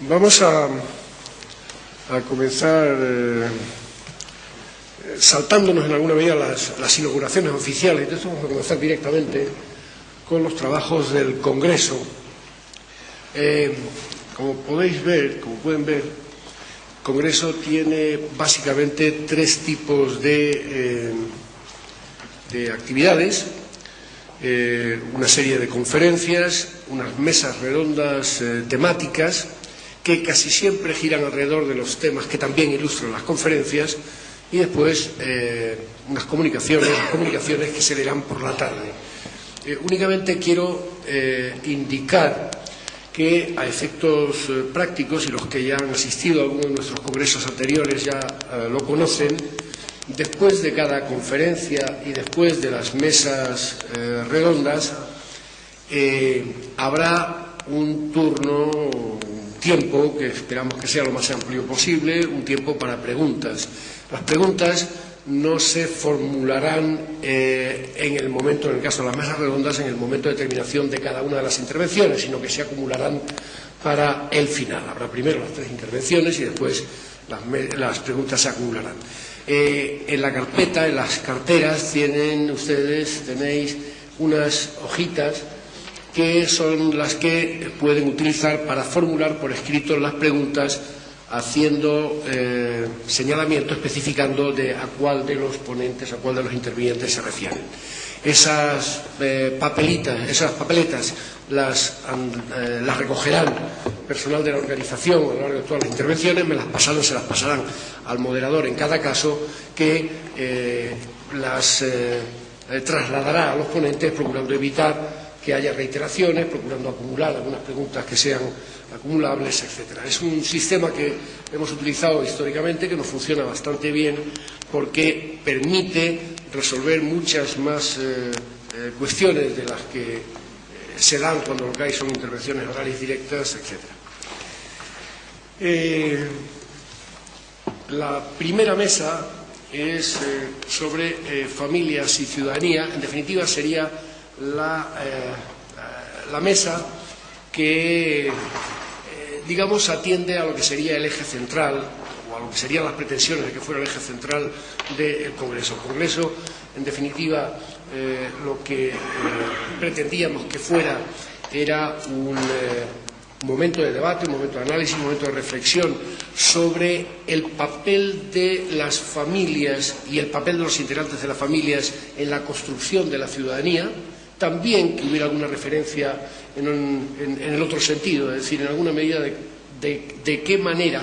Vamos a comenzar saltándonos en alguna medida las inauguraciones oficiales. Entonces vamos a comenzar directamente con los trabajos del Congreso. Como pueden ver, el Congreso tiene básicamente tres tipos de actividades. Una serie de conferencias, unas mesas redondas temáticas que casi siempre giran alrededor de los temas que también ilustran las conferencias, y después unas comunicaciones que se leerán por la tarde. Únicamente quiero indicar que a efectos prácticos, y los que ya han asistido a algunos de nuestros congresos anteriores ya lo conocen, después de cada conferencia y después de las mesas redondas habrá un turno, un tiempo que esperamos que sea lo más amplio posible, un tiempo para preguntas. Las preguntas no se formularán en el momento, en el caso de las mesas redondas, en el momento de terminación de cada una de las intervenciones, sino que se acumularán para el final. Habrá primero las tres intervenciones y después las preguntas se acumularán. En la carpeta, en las carteras, tenéis unas hojitas que son las que pueden utilizar para formular por escrito las preguntas, haciendo señalamiento, especificando a cuál de los ponentes, a cuál de los intervinientes se refieren. Esas papeletas las recogerán personal de la organización a lo largo de todas las intervenciones, se las pasarán al moderador en cada caso, que las trasladará a los ponentes, procurando evitar que haya reiteraciones, procurando acumular algunas preguntas que sean acumulables, etc. Es un sistema que hemos utilizado históricamente, que nos funciona bastante bien, porque permite resolver muchas más cuestiones de las que se dan cuando lo que hay son intervenciones orales directas, etc. La primera mesa es sobre familias y ciudadanía. En definitiva, sería la mesa que, digamos, atiende a lo que sería el eje central, o a lo que serían las pretensiones de que fuera el eje central del Congreso. El Congreso, en definitiva, lo que pretendíamos que fuera era un momento de debate, un momento de análisis, un momento de reflexión sobre el papel de las familias y el papel de los integrantes de las familias en la construcción de la ciudadanía. También que hubiera alguna referencia en el otro sentido, es decir, en alguna medida de qué manera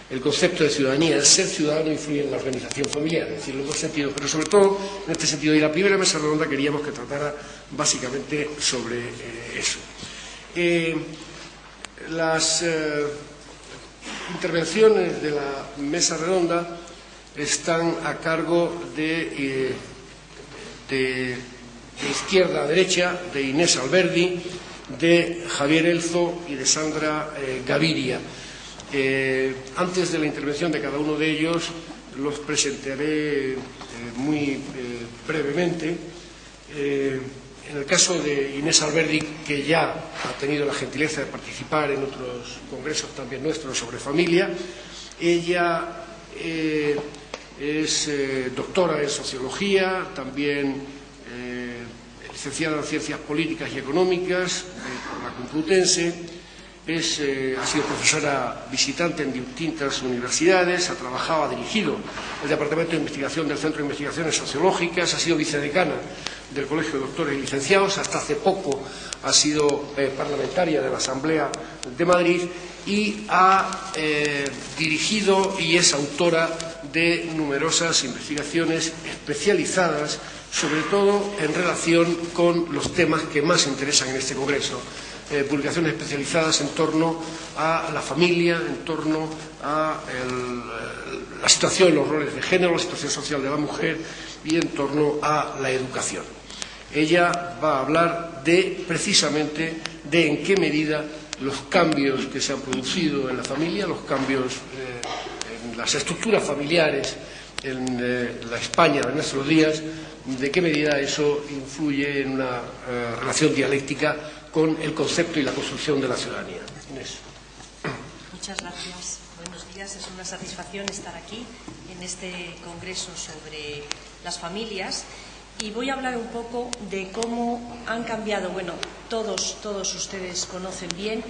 el concepto de ciudadanía, el ser ciudadano, influye en la organización familiar, es decir, en los dos sentidos, pero sobre todo en este sentido. Y la primera mesa redonda queríamos que tratara básicamente sobre eso. Las intervenciones de la mesa redonda están a cargo de izquierda a derecha, de Inés Alberdi, de Javier Elzo y de Sandra Gaviria. Antes de la intervención de cada uno de ellos, los presentaré muy brevemente. En el caso de Inés Alberdi, que ya ha tenido la gentileza de participar en otros congresos también nuestros sobre familia, ella es doctora en sociología, también licenciada en Ciencias Políticas y Económicas por la Complutense, ha sido profesora visitante en distintas universidades, ha dirigido el Departamento de Investigación del Centro de Investigaciones Sociológicas, ha sido vicedecana del Colegio de Doctores y Licenciados, hasta hace poco ha sido parlamentaria de la Asamblea de Madrid y ha dirigido y es autora de numerosas investigaciones especializadas, sobre todo en relación con los temas que más interesan en este Congreso. Publicaciones especializadas en torno a la familia, en torno a la situación, los roles de género, la situación social de la mujer y en torno a la educación. Ella va a hablar precisamente de en qué medida los cambios que se han producido en la familia, los cambios en las estructuras familiares en la España de nuestros días, de qué medida eso influye en una relación dialéctica con el concepto y la construcción de la ciudadanía. Inés. Muchas gracias. Buenos días. Es una satisfacción estar aquí en este congreso sobre las familias y voy a hablar un poco de cómo han cambiado. Bueno, todos ustedes conocen bien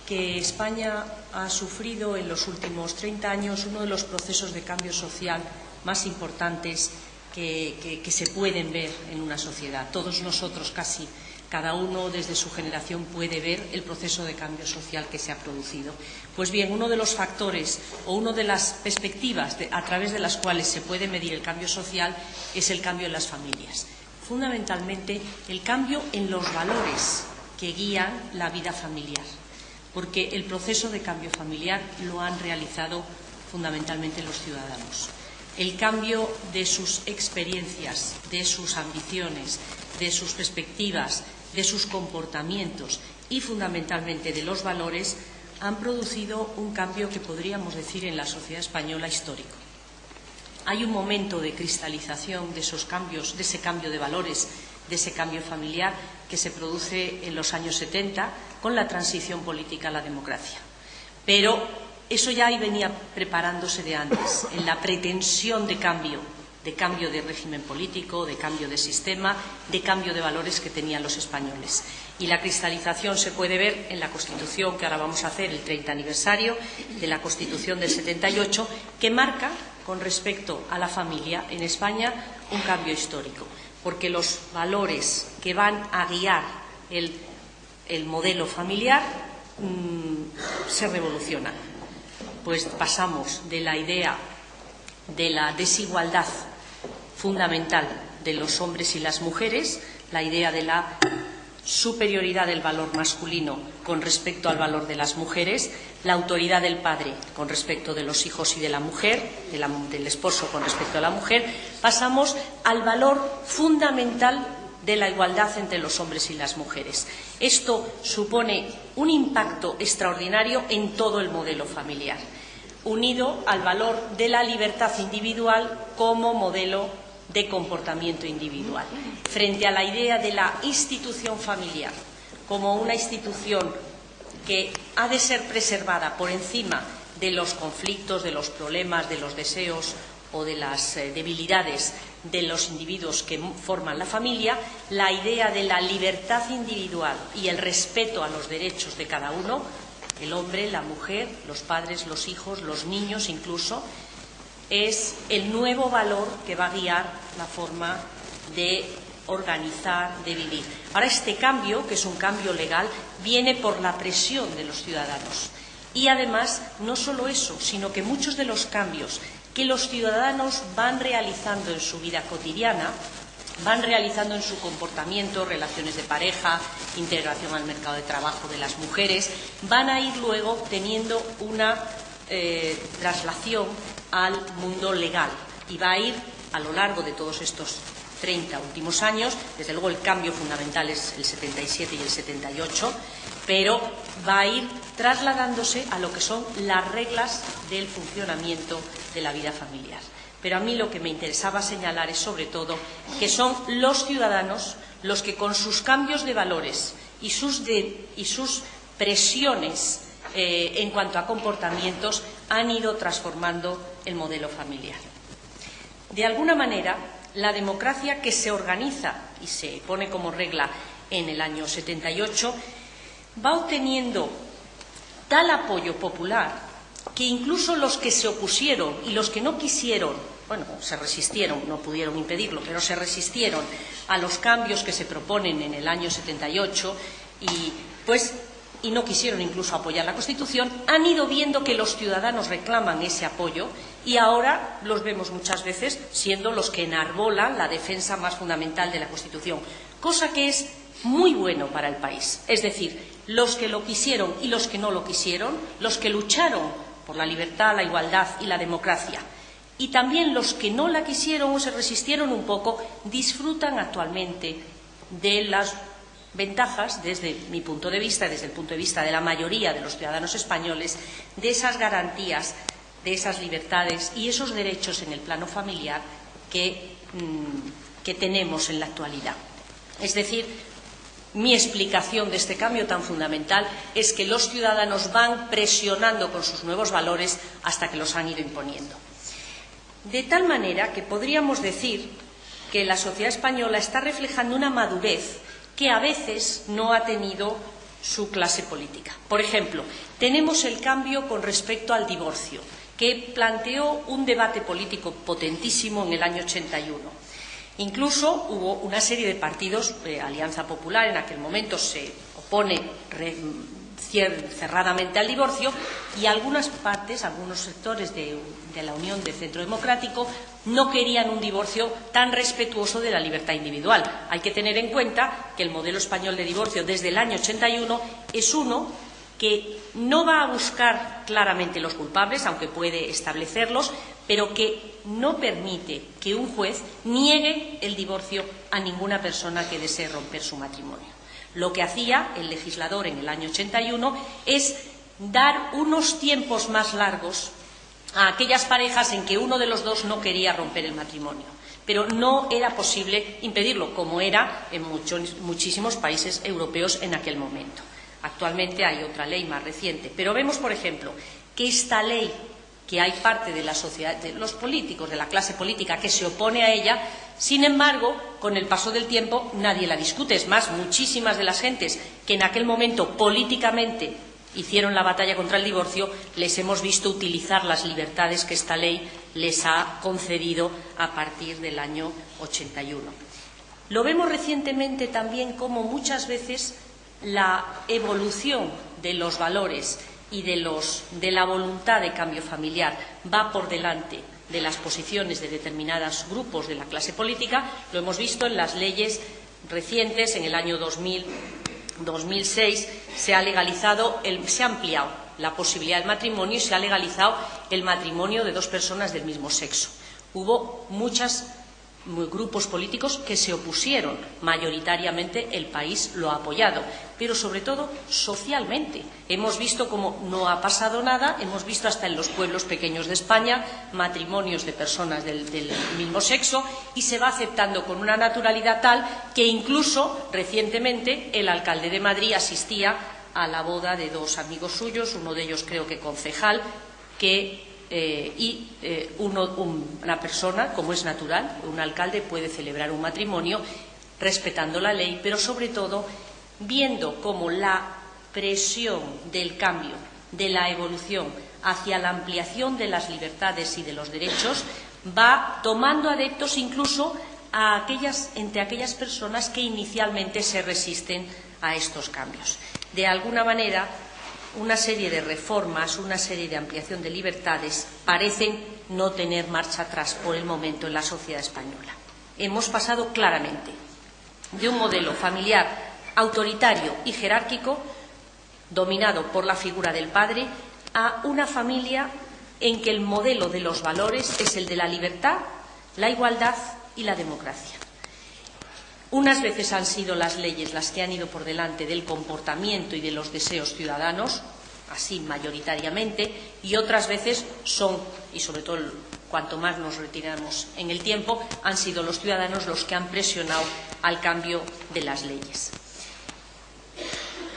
que España ha sufrido en los últimos 30 años uno de los procesos de cambio social más importantes que se pueden ver en una sociedad. Todos nosotros, casi cada uno desde su generación, puede ver el proceso de cambio social que se ha producido. Pues bien, uno de los factores o una de las perspectivas a través de las cuales se puede medir el cambio social es el cambio en las familias. Fundamentalmente, el cambio en los valores que guían la vida familiar, porque el proceso de cambio familiar lo han realizado fundamentalmente los ciudadanos. El cambio de sus experiencias, de sus ambiciones, de sus perspectivas, de sus comportamientos y fundamentalmente de los valores han producido un cambio que podríamos decir en la sociedad española histórico. Hay un momento de cristalización de esos cambios, de ese cambio de valores, de ese cambio familiar que se produce en los años 70 con la transición política a la democracia. Pero eso ya ahí venía preparándose de antes, en la pretensión de cambio de régimen político, de cambio de sistema, de cambio de valores que tenían los españoles. Y la cristalización se puede ver en la Constitución que ahora vamos a hacer, el 30 aniversario de la Constitución del 78, que marca, con respecto a la familia en España, un cambio histórico, porque los valores que van a guiar el modelo familiar se revolucionan. Pues pasamos de la idea de la desigualdad fundamental de los hombres y las mujeres, la idea de la superioridad del valor masculino con respecto al valor de las mujeres, la autoridad del padre con respecto de los hijos y de la mujer, del esposo con respecto a la mujer, pasamos al valor fundamental de la igualdad entre los hombres y las mujeres. Esto supone un impacto extraordinario en todo el modelo familiar, unido al valor de la libertad individual como modelo de comportamiento individual, frente a la idea de la institución familiar como una institución que ha de ser preservada por encima de los conflictos, de los problemas, de los deseos o de las debilidades de los individuos que forman la familia. La idea de la libertad individual y el respeto a los derechos de cada uno, el hombre, la mujer, los padres, los hijos, los niños incluso, es el nuevo valor que va a guiar la forma de organizar, de vivir. Ahora, este cambio, que es un cambio legal, viene por la presión de los ciudadanos. Y además, no solo eso, sino que muchos de los cambios que los ciudadanos van realizando en su vida cotidiana, van realizando en su comportamiento, relaciones de pareja, integración al mercado de trabajo de las mujeres, van a ir luego teniendo una traslación al mundo legal y va a ir a lo largo de todos estos 30 últimos años. Desde luego el cambio fundamental es el 77 y el 78, pero va a ir trasladándose a lo que son las reglas del funcionamiento de la vida familiar. Pero a mí lo que me interesaba señalar es sobre todo que son los ciudadanos los que con sus cambios de valores y sus presiones en cuanto a comportamientos han ido transformando el modelo familiar. De alguna manera, la democracia que se organiza y se pone como regla en el año 78 va obteniendo tal apoyo popular que incluso los que se opusieron y los que no quisieron, bueno, se resistieron, no pudieron impedirlo, pero se resistieron a los cambios que se proponen en el año 78 y no quisieron incluso apoyar la Constitución, han ido viendo que los ciudadanos reclaman ese apoyo y ahora los vemos muchas veces siendo los que enarbolan la defensa más fundamental de la Constitución, cosa que es muy bueno para el país. Es decir, los que lo quisieron y los que no lo quisieron, los que lucharon por la libertad, la igualdad y la democracia, y también los que no la quisieron o se resistieron un poco, disfrutan actualmente de las ventajas, desde mi punto de vista, desde el punto de vista de la mayoría de los ciudadanos españoles, de esas garantías, de esas libertades y esos derechos en el plano familiar que tenemos en la actualidad. Es decir, mi explicación de este cambio tan fundamental es que los ciudadanos van presionando con sus nuevos valores hasta que los han ido imponiendo. De tal manera que podríamos decir que la sociedad española está reflejando una madurez que a veces no ha tenido su clase política. Por ejemplo, tenemos el cambio con respecto al divorcio, que planteó un debate político potentísimo en el año 81. Incluso hubo una serie de partidos, Alianza Popular en aquel momento se opone cerradamente al divorcio, y algunas partes, algunos sectores de la Unión de Centro Democrático no querían un divorcio tan respetuoso de la libertad individual. Hay que tener en cuenta que el modelo español de divorcio desde el año 81 es uno que no va a buscar claramente los culpables, aunque puede establecerlos, pero que no permite que un juez niegue el divorcio a ninguna persona que desee romper su matrimonio. Lo que hacía el legislador en el año 81 es dar unos tiempos más largos a aquellas parejas en que uno de los dos no quería romper el matrimonio. Pero no era posible impedirlo, como era en muchísimos países europeos en aquel momento. Actualmente hay otra ley más reciente. Pero vemos, por ejemplo, que esta ley, que hay parte de la sociedad, de los políticos, de la clase política, que se opone a ella, sin embargo, con el paso del tiempo nadie la discute. Es más, muchísimas de las gentes que en aquel momento políticamente hicieron la batalla contra el divorcio, les hemos visto utilizar las libertades que esta ley les ha concedido a partir del año 81. Lo vemos recientemente también como muchas veces la evolución de los valores y de la voluntad de cambio familiar va por delante de las posiciones de determinados grupos de la clase política. Lo hemos visto en las leyes recientes. En el año 2006 se ha ampliado la posibilidad del matrimonio y se ha legalizado el matrimonio de dos personas del mismo sexo. Hubo muchos grupos políticos que se opusieron, mayoritariamente el país lo ha apoyado, pero sobre todo socialmente. Hemos visto cómo no ha pasado nada, hemos visto hasta en los pueblos pequeños de España matrimonios de personas del mismo sexo, y se va aceptando con una naturalidad tal que incluso recientemente el alcalde de Madrid asistía a la boda de dos amigos suyos, uno de ellos creo que concejal, una persona, como es natural, un alcalde puede celebrar un matrimonio respetando la ley, pero sobre todo viendo cómo la presión del cambio, de la evolución hacia la ampliación de las libertades y de los derechos va tomando adeptos incluso entre aquellas personas que inicialmente se resisten a estos cambios. De alguna manera, una serie de reformas, una serie de ampliación de libertades parecen no tener marcha atrás por el momento en la sociedad española. Hemos pasado claramente de un modelo familiar autoritario y jerárquico, dominado por la figura del padre, a una familia en que el modelo de los valores es el de la libertad, la igualdad y la democracia. Unas veces han sido las leyes las que han ido por delante del comportamiento y de los deseos ciudadanos, así mayoritariamente, y otras veces son, y sobre todo cuanto más nos retiramos en el tiempo, han sido los ciudadanos los que han presionado al cambio de las leyes.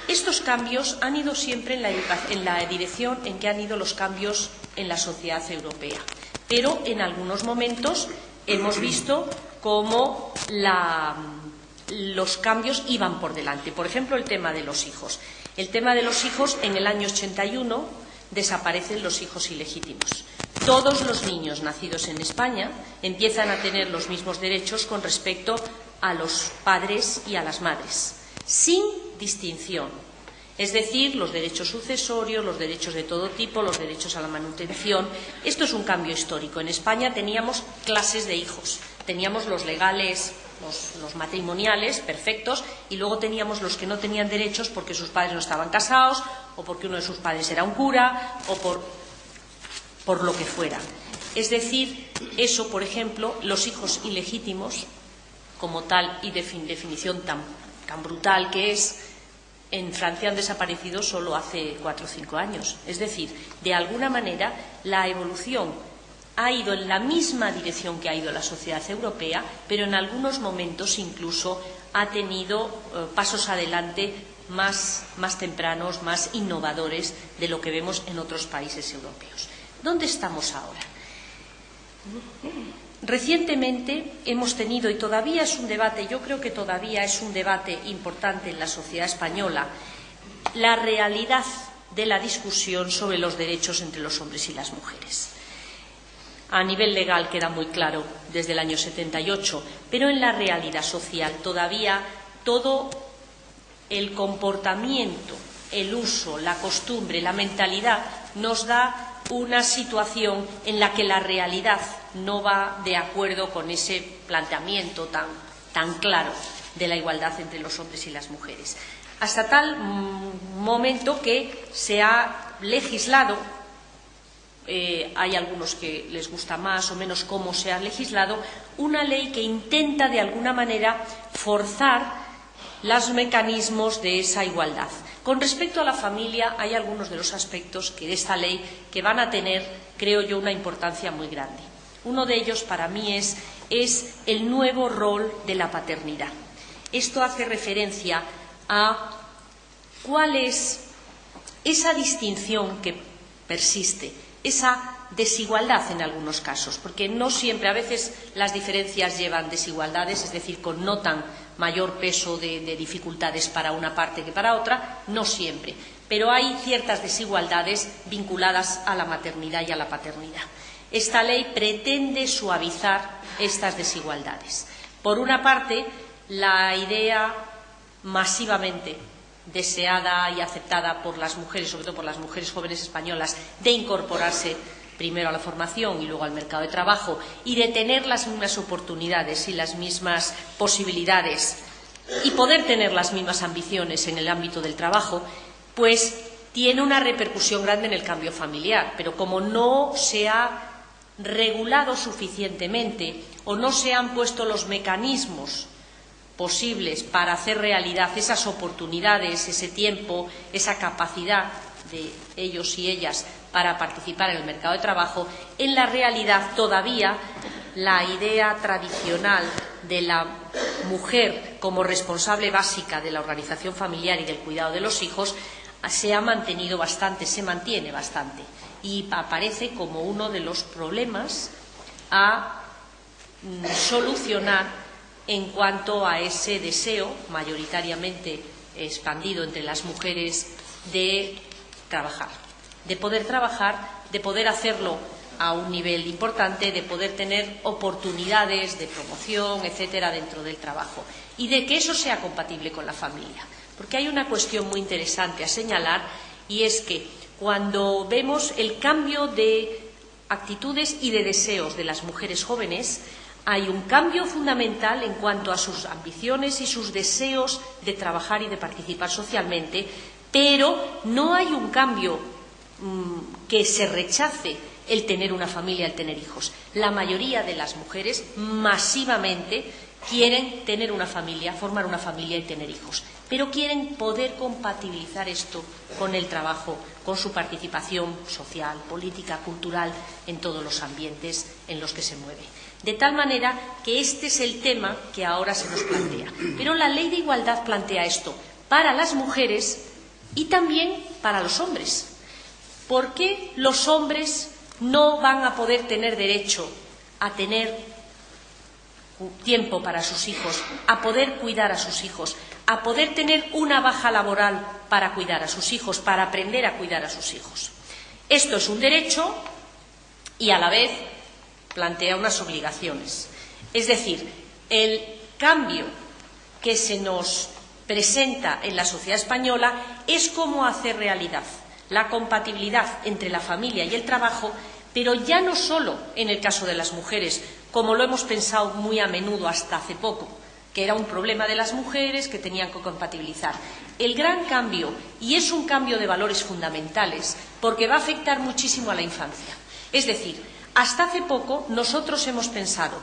Estos cambios han ido siempre en la dirección en que han ido los cambios en la sociedad europea, pero en algunos momentos hemos visto cómo los cambios iban por delante. Por ejemplo, el tema de los hijos. El tema de los hijos, en el año 81 desaparecen los hijos ilegítimos. Todos los niños nacidos en España empiezan a tener los mismos derechos con respecto a los padres y a las madres, sin distinción. Es decir, los derechos sucesorios, los derechos de todo tipo, los derechos a la manutención. Esto es un cambio histórico. En España teníamos clases de hijos. Teníamos los legales, los matrimoniales, perfectos, y luego teníamos los que no tenían derechos porque sus padres no estaban casados, o porque uno de sus padres era un cura, o por lo que fuera. Es decir, eso, por ejemplo, los hijos ilegítimos, como tal y definición tan brutal que es, en Francia han desaparecido solo hace 4 o 5 años. Es decir, de alguna manera la evolución ha ido en la misma dirección que ha ido la sociedad europea, pero en algunos momentos incluso ha tenido pasos adelante más tempranos, más innovadores de lo que vemos en otros países europeos. ¿Dónde estamos ahora? Recientemente hemos tenido, y todavía es un debate, yo creo que todavía es un debate importante en la sociedad española, la realidad de la discusión sobre los derechos entre los hombres y las mujeres. A nivel legal queda muy claro desde el año 78, pero en la realidad social todavía todo el comportamiento, el uso, la costumbre, la mentalidad nos da una situación en la que la realidad no va de acuerdo con ese planteamiento tan claro de la igualdad entre los hombres y las mujeres. Hasta tal momento que se ha legislado, hay algunos que les gusta más o menos cómo se ha legislado, una ley que intenta de alguna manera forzar los mecanismos de esa igualdad. Con respecto a la familia, hay algunos de los aspectos de esta ley que van a tener, creo yo, una importancia muy grande. Uno de ellos, para mí, es el nuevo rol de la paternidad. Esto hace referencia a cuál es esa distinción que persiste, esa desigualdad en algunos casos, porque no siempre, a veces las diferencias llevan desigualdades, es decir, connotan mayor peso de dificultades para una parte que para otra, no siempre, pero hay ciertas desigualdades vinculadas a la maternidad y a la paternidad. Esta ley pretende suavizar estas desigualdades. Por una parte, la idea masivamente deseada y aceptada por las mujeres, sobre todo por las mujeres jóvenes españolas, de incorporarse primero a la formación y luego al mercado de trabajo y de tener las mismas oportunidades y las mismas posibilidades y poder tener las mismas ambiciones en el ámbito del trabajo, pues tiene una repercusión grande en el cambio familiar. Pero como no se ha regulado suficientemente o no se han puesto los mecanismos posibles para hacer realidad esas oportunidades, ese tiempo, esa capacidad de ellos y ellas para participar en el mercado de trabajo, en la realidad todavía la idea tradicional de la mujer como responsable básica de la organización familiar y del cuidado de los hijos se ha mantenido bastante, se mantiene bastante y aparece como uno de los problemas a solucionar en cuanto a ese deseo mayoritariamente expandido entre las mujeres de trabajar, de poder trabajar, de poder hacerlo a un nivel importante, de poder tener oportunidades de promoción, etcétera, dentro del trabajo y de que eso sea compatible con la familia. Porque hay una cuestión muy interesante a señalar y es que cuando vemos el cambio de actitudes y de deseos de las mujeres jóvenes, hay un cambio fundamental en cuanto a sus ambiciones y sus deseos de trabajar y de participar socialmente, pero no hay un cambio que se rechace el tener una familia, el tener hijos. La mayoría de las mujeres masivamente quieren tener una familia, formar una familia y tener hijos, pero quieren poder compatibilizar esto con el trabajo, con su participación social, política, cultural, en todos los ambientes en los que se mueve. De tal manera que este es el tema que ahora se nos plantea. Pero la Ley de Igualdad plantea esto para las mujeres y también para los hombres. ¿Por qué los hombres no van a poder tener derecho a tener tiempo para sus hijos, a poder cuidar a sus hijos, a poder tener una baja laboral para cuidar a sus hijos, para aprender a cuidar a sus hijos? Esto es un derecho y a la vez plantea unas obligaciones. Es decir, el cambio que se nos presenta en la sociedad española es cómo hacer realidad la compatibilidad entre la familia y el trabajo, pero ya no solo en el caso de las mujeres, como lo hemos pensado muy a menudo hasta hace poco, que era un problema de las mujeres que tenían que compatibilizar. El gran cambio, y es un cambio de valores fundamentales, porque va a afectar muchísimo a la infancia. Es decir, hasta hace poco nosotros hemos pensado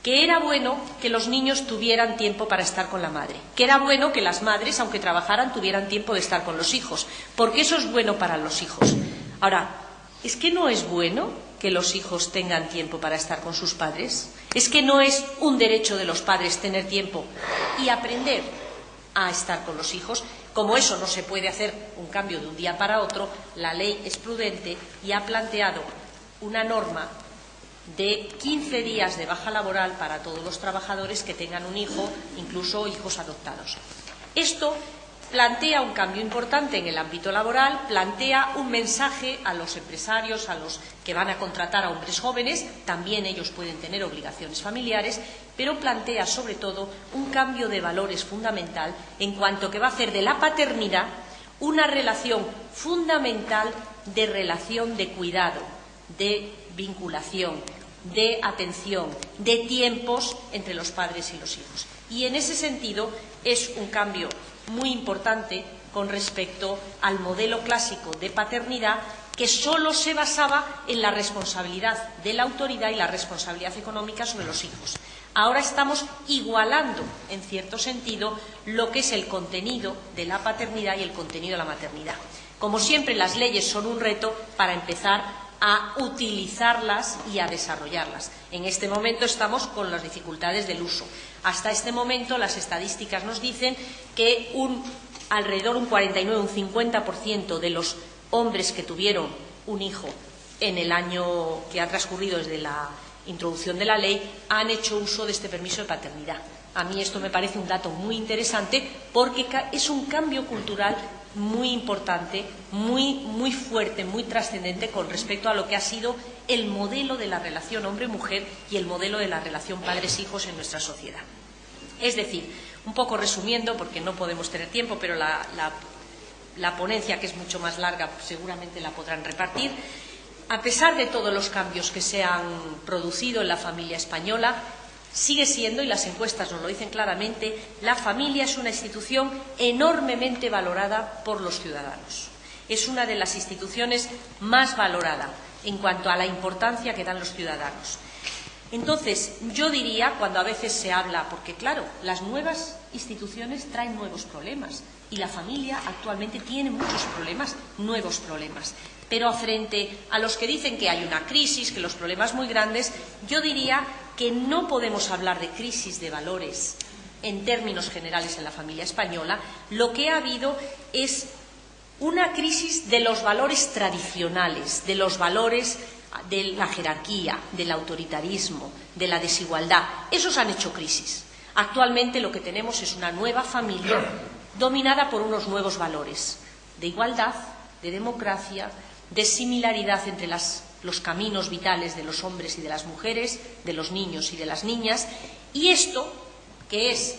que era bueno que los niños tuvieran tiempo para estar con la madre, que era bueno que las madres, aunque trabajaran, tuvieran tiempo de estar con los hijos, porque eso es bueno para los hijos. Ahora, ¿Es que no es bueno que los hijos tengan tiempo para estar con sus padres? ¿Es que no es un derecho de los padres tener tiempo y aprender a estar con los hijos? Como eso no se puede hacer un cambio de un día para otro, la ley es prudente y ha planteado una norma de 15 días de baja laboral para todos los trabajadores que tengan un hijo, incluso hijos adoptados. Esto plantea un cambio importante en el ámbito laboral, plantea un mensaje a los empresarios, a los que van a contratar a hombres jóvenes, también ellos pueden tener obligaciones familiares, pero plantea sobre todo un cambio de valores fundamental en cuanto que va a hacer de la paternidad una relación fundamental de relación de cuidado, de vinculación, de atención, de tiempos entre los padres y los hijos. Y en ese sentido es un cambio muy importante con respecto al modelo clásico de paternidad que solo se basaba en la responsabilidad de la autoridad y la responsabilidad económica sobre los hijos. Ahora estamos igualando, en cierto sentido, lo que es el contenido de la paternidad y el contenido de la maternidad. Como siempre, las leyes son un reto para empezar a utilizarlas y a desarrollarlas. En este momento estamos con las dificultades del uso. Hasta este momento las estadísticas nos dicen que alrededor un 49, un 50% de los hombres que tuvieron un hijo en el año que ha transcurrido desde la introducción de la ley han hecho uso de este permiso de paternidad. A mí esto me parece un dato muy interesante porque es un cambio cultural muy importante, muy fuerte, muy trascendente con respecto a lo que ha sido el modelo de la relación hombre-mujer y el modelo de la relación padres-hijos en nuestra sociedad. Es decir, un poco resumiendo, porque no podemos tener tiempo, pero la ponencia, que es mucho más larga, seguramente la podrán repartir. A pesar de todos los cambios que se han producido en la familia española, sigue siendo, y las encuestas nos lo dicen claramente, la familia es una institución enormemente valorada por los ciudadanos. Es una de las instituciones más valoradas en cuanto a la importancia que dan los ciudadanos. Entonces, yo diría, cuando a veces se habla, porque claro, las nuevas instituciones traen nuevos problemas y la familia actualmente tiene muchos problemas, nuevos problemas. Pero frente a los que dicen que hay una crisis, que los problemas muy grandes, yo diría que no podemos hablar de crisis de valores en términos generales en la familia española. Lo que ha habido es una crisis de los valores tradicionales, de los valores de la jerarquía, del autoritarismo, de la desigualdad. Esos han hecho crisis. Actualmente lo que tenemos es una nueva familia dominada por unos nuevos valores de igualdad, de democracia, de similaridad entre los caminos vitales de los hombres y de las mujeres, de los niños y de las niñas. Y esto, que es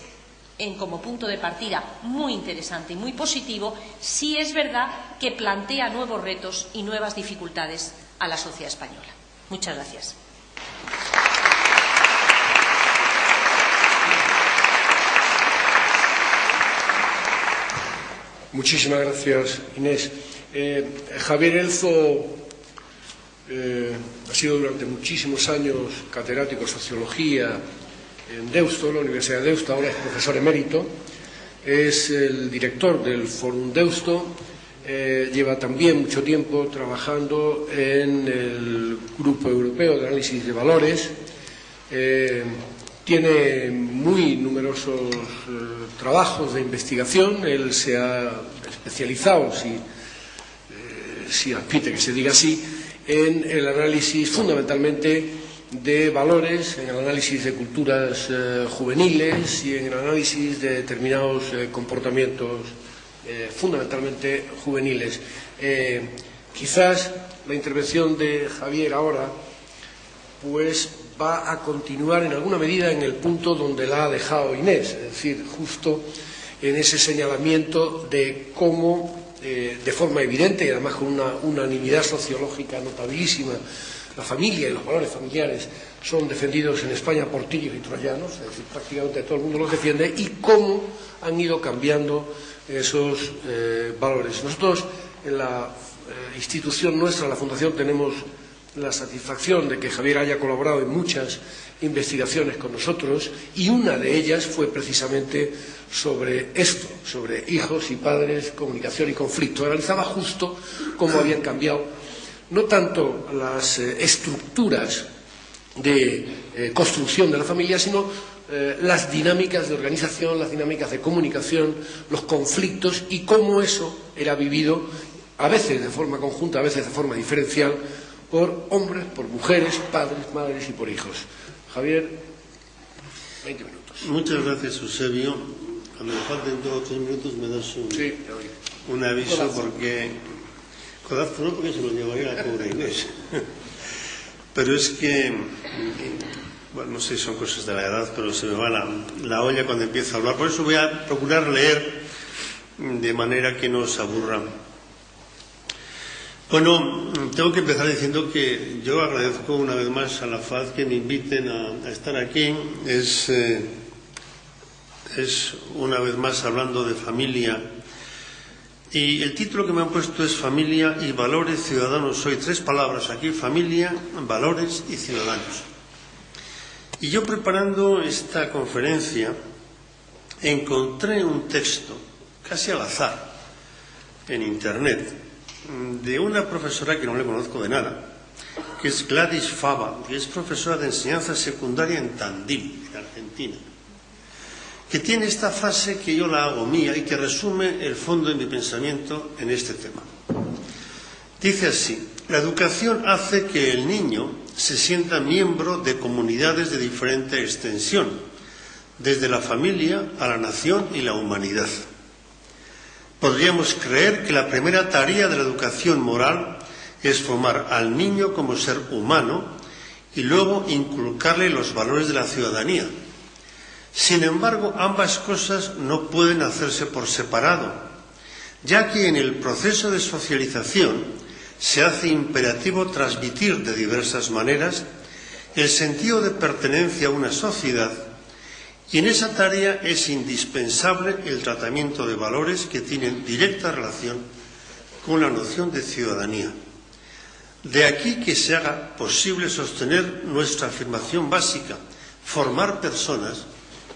como punto de partida muy interesante y muy positivo, sí es verdad que plantea nuevos retos y nuevas dificultades a la sociedad española. Muchas gracias. Muchísimas gracias, Inés. Javier Elzo ha sido durante muchísimos años catedrático de Sociología en Deusto, en la Universidad de Deusto, ahora es profesor emérito, es el director del Fórum Deusto, lleva también mucho tiempo trabajando en el Grupo Europeo de Análisis de Valores, tiene muy numerosos trabajos de investigación, él se ha especializado, si admite que se diga así, en el análisis fundamentalmente de valores, en el análisis de culturas juveniles y en el análisis de determinados comportamientos fundamentalmente juveniles. Quizás la intervención de Javier ahora pues va a continuar en alguna medida en el punto donde la ha dejado Inés, es decir, justo en ese señalamiento de cómo de forma evidente y además con una unanimidad sociológica notabilísima, la familia y los valores familiares son defendidos en España por tirios y troyanos, es decir, prácticamente todo el mundo los defiende, y cómo han ido cambiando esos valores. Nosotros en la institución nuestra, la Fundación, tenemos la satisfacción de que Javier haya colaborado en muchas investigaciones con nosotros y una de ellas fue precisamente sobre esto, sobre hijos y padres, comunicación y conflicto. Analizaba justo cómo habían cambiado no tanto las estructuras de construcción de la familia, sino las dinámicas de organización, las dinámicas de comunicación, los conflictos y cómo eso era vivido, a veces de forma conjunta, a veces de forma diferencial, por hombres, por mujeres, padres, madres y por hijos. Javier, 20 minutos. Muchas gracias, Eusebio. Cuando me falten 2 o 3 minutos me das un aviso. Codazo. Porque... Codazo no, porque se lo llevaría a la pobre Inés. Pero es que... Bueno, no sé si son cosas de la edad, pero se me va la olla cuando empiezo a hablar. Por eso voy a procurar leer de manera que no os aburra. Bueno, tengo que empezar diciendo que yo agradezco una vez más a la FAD que me inviten a estar aquí. Es una vez más hablando de familia. Y el título que me han puesto es Familia y Valores Ciudadanos. Hoy 3 palabras aquí: familia, valores y ciudadanos. Y yo, preparando esta conferencia, encontré un texto, casi al azar, en Internet, de una profesora que no le conozco de nada, que es Gladys Fava, que es profesora de enseñanza secundaria en Tandil, en Argentina, que tiene esta frase que yo la hago mía y que resume el fondo de mi pensamiento en este tema. Dice así: la educación hace que el niño se sienta miembro de comunidades de diferente extensión, desde la familia a la nación y la humanidad. Podríamos creer que la primera tarea de la educación moral es formar al niño como ser humano y luego inculcarle los valores de la ciudadanía. Sin embargo, ambas cosas no pueden hacerse por separado, ya que en el proceso de socialización se hace imperativo transmitir de diversas maneras el sentido de pertenencia a una sociedad, y en esa tarea es indispensable el tratamiento de valores que tienen directa relación con la noción de ciudadanía. De aquí que se haga posible sostener nuestra afirmación básica: formar personas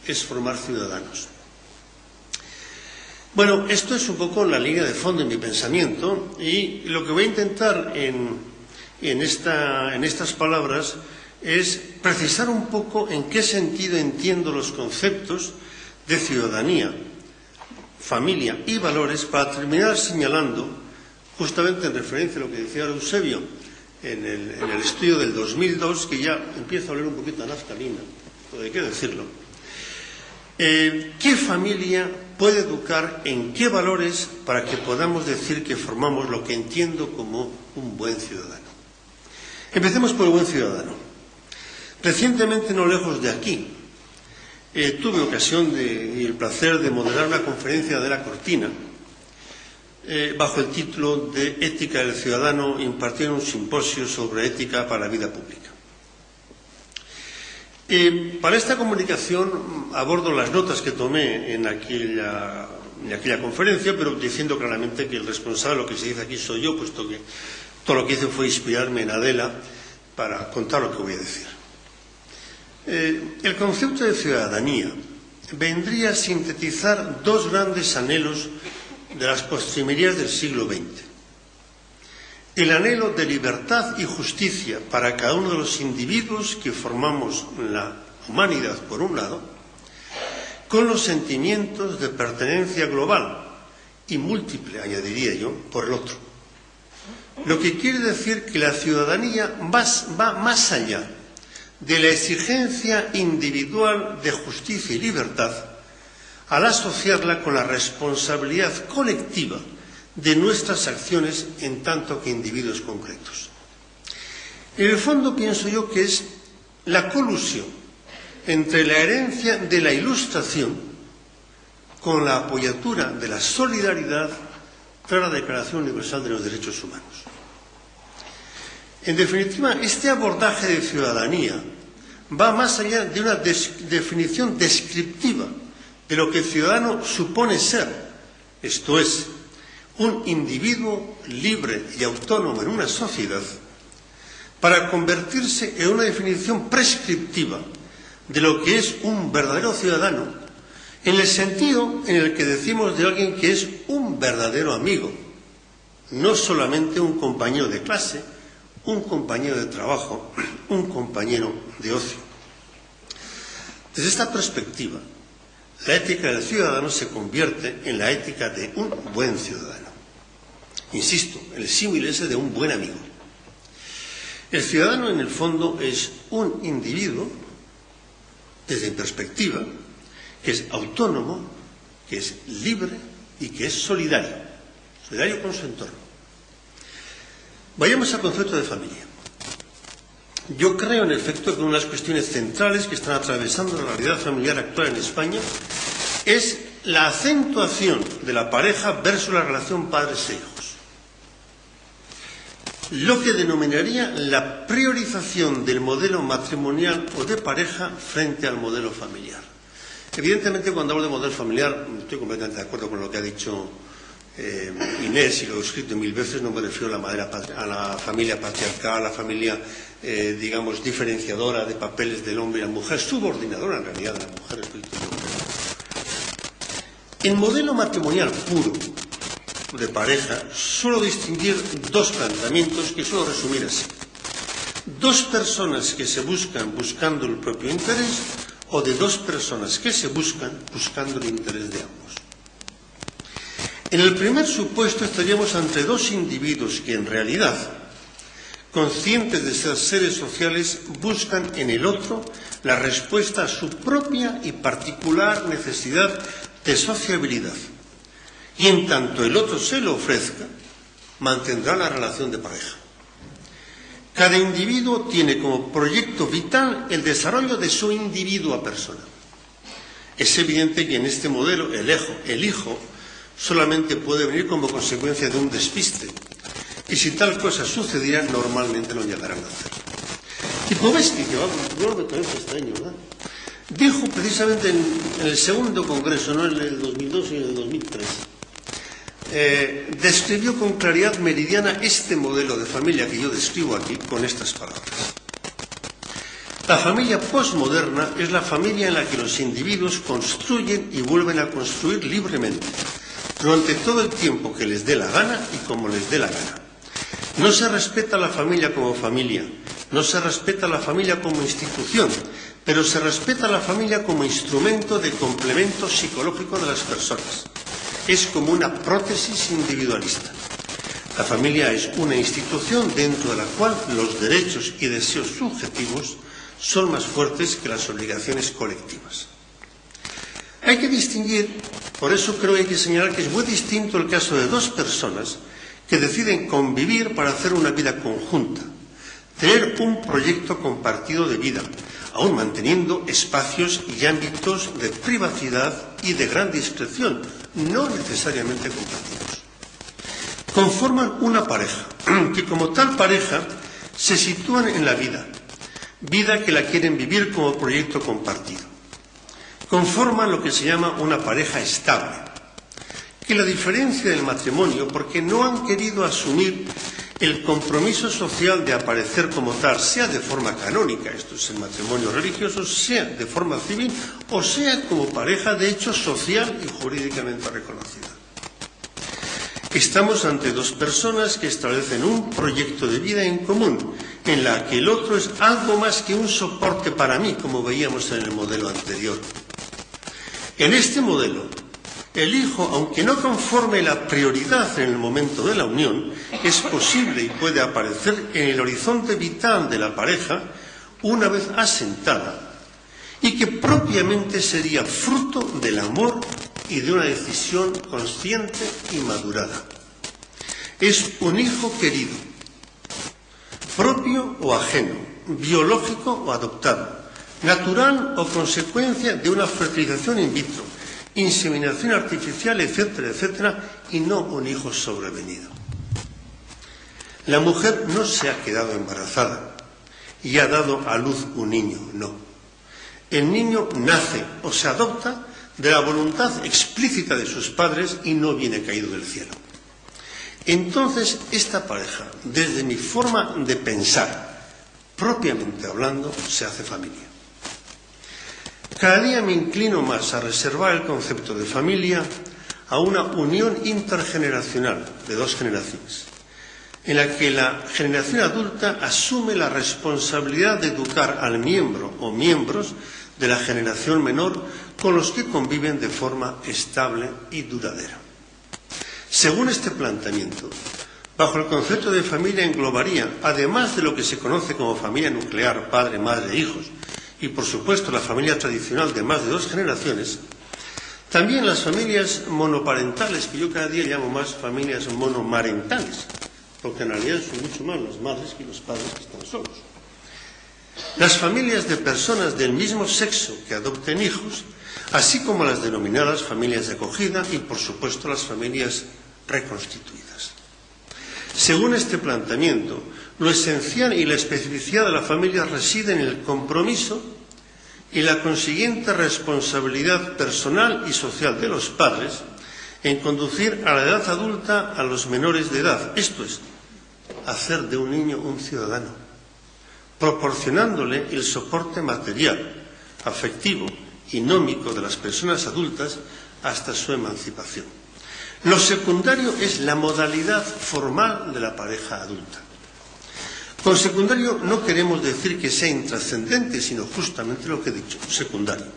es formar ciudadanos. Bueno, esto es un poco la línea de fondo en mi pensamiento, y lo que voy a intentar en estas palabras es precisar un poco en qué sentido entiendo los conceptos de ciudadanía, familia y valores, para terminar señalando, justamente en referencia a lo que decía Eusebio en el estudio del 2002, que ya empiezo a hablar un poquito a naftalina, pero hay que decirlo. ¿Qué familia puede educar en qué valores para que podamos decir que formamos lo que entiendo como un buen ciudadano? Empecemos por el buen ciudadano. Recientemente, no lejos de aquí, tuve ocasión y el placer de moderar una conferencia de La Cortina bajo el título de Ética del Ciudadano, impartiendo un simposio sobre ética para la vida pública. Para esta comunicación abordo las notas que tomé en aquella conferencia, pero diciendo claramente que el responsable de lo que se dice aquí soy yo, puesto que todo lo que hice fue inspirarme en Adela para contar lo que voy a decir. El concepto de ciudadanía vendría a sintetizar 2 grandes anhelos de las postrimerías del siglo XX. El anhelo de libertad y justicia para cada uno de los individuos que formamos la humanidad, por un lado, con los sentimientos de pertenencia global y múltiple, añadiría yo, por el otro. Lo que quiere decir que la ciudadanía va más allá de la exigencia individual de justicia y libertad, al asociarla con la responsabilidad colectiva de nuestras acciones en tanto que individuos concretos. En el fondo pienso yo que es la colusión entre la herencia de la Ilustración con la apoyatura de la solidaridad tras la Declaración Universal de los Derechos Humanos. En definitiva, este abordaje de ciudadanía va más allá de una definición descriptiva de lo que el ciudadano supone ser, esto es, un individuo libre y autónomo en una sociedad, para convertirse en una definición prescriptiva de lo que es un verdadero ciudadano, en el sentido en el que decimos de alguien que es un verdadero amigo, no solamente un compañero de clase un compañero de trabajo, un compañero de ocio. Desde esta perspectiva, la ética del ciudadano se convierte en la ética de un buen ciudadano. Insisto, el símil es de un buen amigo. El ciudadano, en el fondo, es un individuo, desde mi perspectiva, que es autónomo, que es libre y que es solidario con su entorno. Vayamos al concepto de familia. Yo creo, en efecto, que una de las cuestiones centrales que están atravesando la realidad familiar actual en España es la acentuación de la pareja versus la relación padres e hijos. Lo que denominaría la priorización del modelo matrimonial o de pareja frente al modelo familiar. Evidentemente, cuando hablo de modelo familiar, estoy completamente de acuerdo con lo que ha dicho Inés, y lo he escrito 1000 veces. No me refiero a la familia patriarcal, a la familia, digamos, diferenciadora de papeles del hombre y la mujer, subordinadora en realidad de la mujer respecto al hombre. En modelo matrimonial puro, de pareja, suelo distinguir dos planteamientos que suelo resumir así. Dos personas que se buscan buscando el propio interés, o de dos personas que se buscan buscando el interés de ambos. En el primer supuesto estaríamos ante dos individuos que en realidad, conscientes de ser seres sociales, buscan en el otro la respuesta a su propia y particular necesidad de sociabilidad. Y en tanto el otro se lo ofrezca, mantendrá la relación de pareja. Cada individuo tiene como proyecto vital el desarrollo de su individua persona. Es evidente que en este modelo el hijo solamente puede venir como consecuencia de un despiste, y si tal cosa sucediera, normalmente no llegarán a nacer. Y Povesky, que yo lo que este año, ¿verdad?, dijo precisamente en el segundo congreso, no en el 2002 sino en el 2003, describió con claridad meridiana este modelo de familia que yo describo aquí con estas palabras. La familia posmoderna es la familia en la que los individuos construyen y vuelven a construir libremente, durante todo el tiempo que les dé la gana y como les dé la gana. No se respeta a la familia como familia, no se respeta a la familia como institución, pero se respeta a la familia como instrumento de complemento psicológico de las personas. Es como una prótesis individualista. La familia es una institución dentro de la cual los derechos y deseos subjetivos son más fuertes que las obligaciones colectivas. Hay que distinguir, por eso creo que hay que señalar que es muy distinto el caso de dos personas que deciden convivir para hacer una vida conjunta, tener un proyecto compartido de vida, aún manteniendo espacios y ámbitos de privacidad y de gran discreción, no necesariamente compartidos. Conforman una pareja, que como tal pareja se sitúan en la vida que la quieren vivir como proyecto compartido. Conforman lo que se llama una pareja estable, que la diferencia del matrimonio, porque no han querido asumir el compromiso social de aparecer como tal, sea de forma canónica, esto es el matrimonio religioso, sea de forma civil, o sea como pareja de hecho social y jurídicamente reconocida. Estamos ante dos personas que establecen un proyecto de vida en común, en la que el otro es algo más que un soporte para mí, como veíamos en el modelo anterior. En este modelo, el hijo, aunque no conforme la prioridad en el momento de la unión, es posible y puede aparecer en el horizonte vital de la pareja una vez asentada, y que propiamente sería fruto del amor y de una decisión consciente y madurada. Es un hijo querido, propio o ajeno, biológico o adoptado, natural o consecuencia de una fertilización in vitro, inseminación artificial, etcétera, etcétera, y no un hijo sobrevenido. La mujer no se ha quedado embarazada y ha dado a luz un niño, no. El niño nace o se adopta de la voluntad explícita de sus padres y no viene caído del cielo. Entonces, esta pareja, desde mi forma de pensar, propiamente hablando, se hace familia. Cada día me inclino más a reservar el concepto de familia a una unión intergeneracional de dos generaciones, en la que la generación adulta asume la responsabilidad de educar al miembro o miembros de la generación menor con los que conviven de forma estable y duradera. Según este planteamiento, bajo el concepto de familia englobaría, además de lo que se conoce como familia nuclear, padre, madre e hijos, y por supuesto la familia tradicional de más de 2 generaciones, también las familias monoparentales, que yo cada día llamo más familias monomarentales, porque en realidad son mucho más las madres que los padres que están solos. Las familias de personas del mismo sexo que adopten hijos, así como las denominadas familias de acogida y, por supuesto, las familias reconstituidas. Según este planteamiento, lo esencial y la especificidad de la familia reside en el compromiso y la consiguiente responsabilidad personal y social de los padres en conducir a la edad adulta a los menores de edad, esto es, hacer de un niño un ciudadano, proporcionándole el soporte material, afectivo y nómico de las personas adultas hasta su emancipación. Lo secundario es la modalidad formal de la pareja adulta. Con secundario no queremos decir que sea intrascendente, sino justamente lo que he dicho, secundario.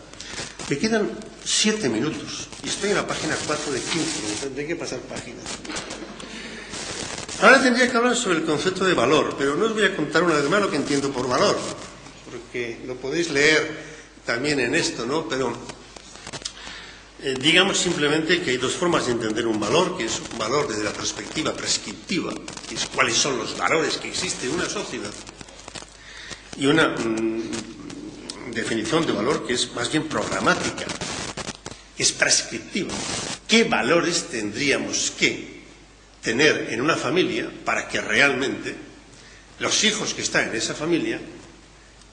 Me quedan 7 minutos y estoy en la página 4 de 15, tendré que pasar páginas. Ahora tendría que hablar sobre el concepto de valor, pero no os voy a contar una vez más lo que entiendo por valor, porque lo podéis leer también en esto, ¿no? Pero digamos simplemente que hay 2 formas de entender un valor, que es un valor desde la perspectiva prescriptiva, que es cuáles son los valores que existe en una sociedad, y una definición de valor que es más bien programática, que es prescriptiva. ¿Qué valores tendríamos que tener en una familia para que realmente los hijos que están en esa familia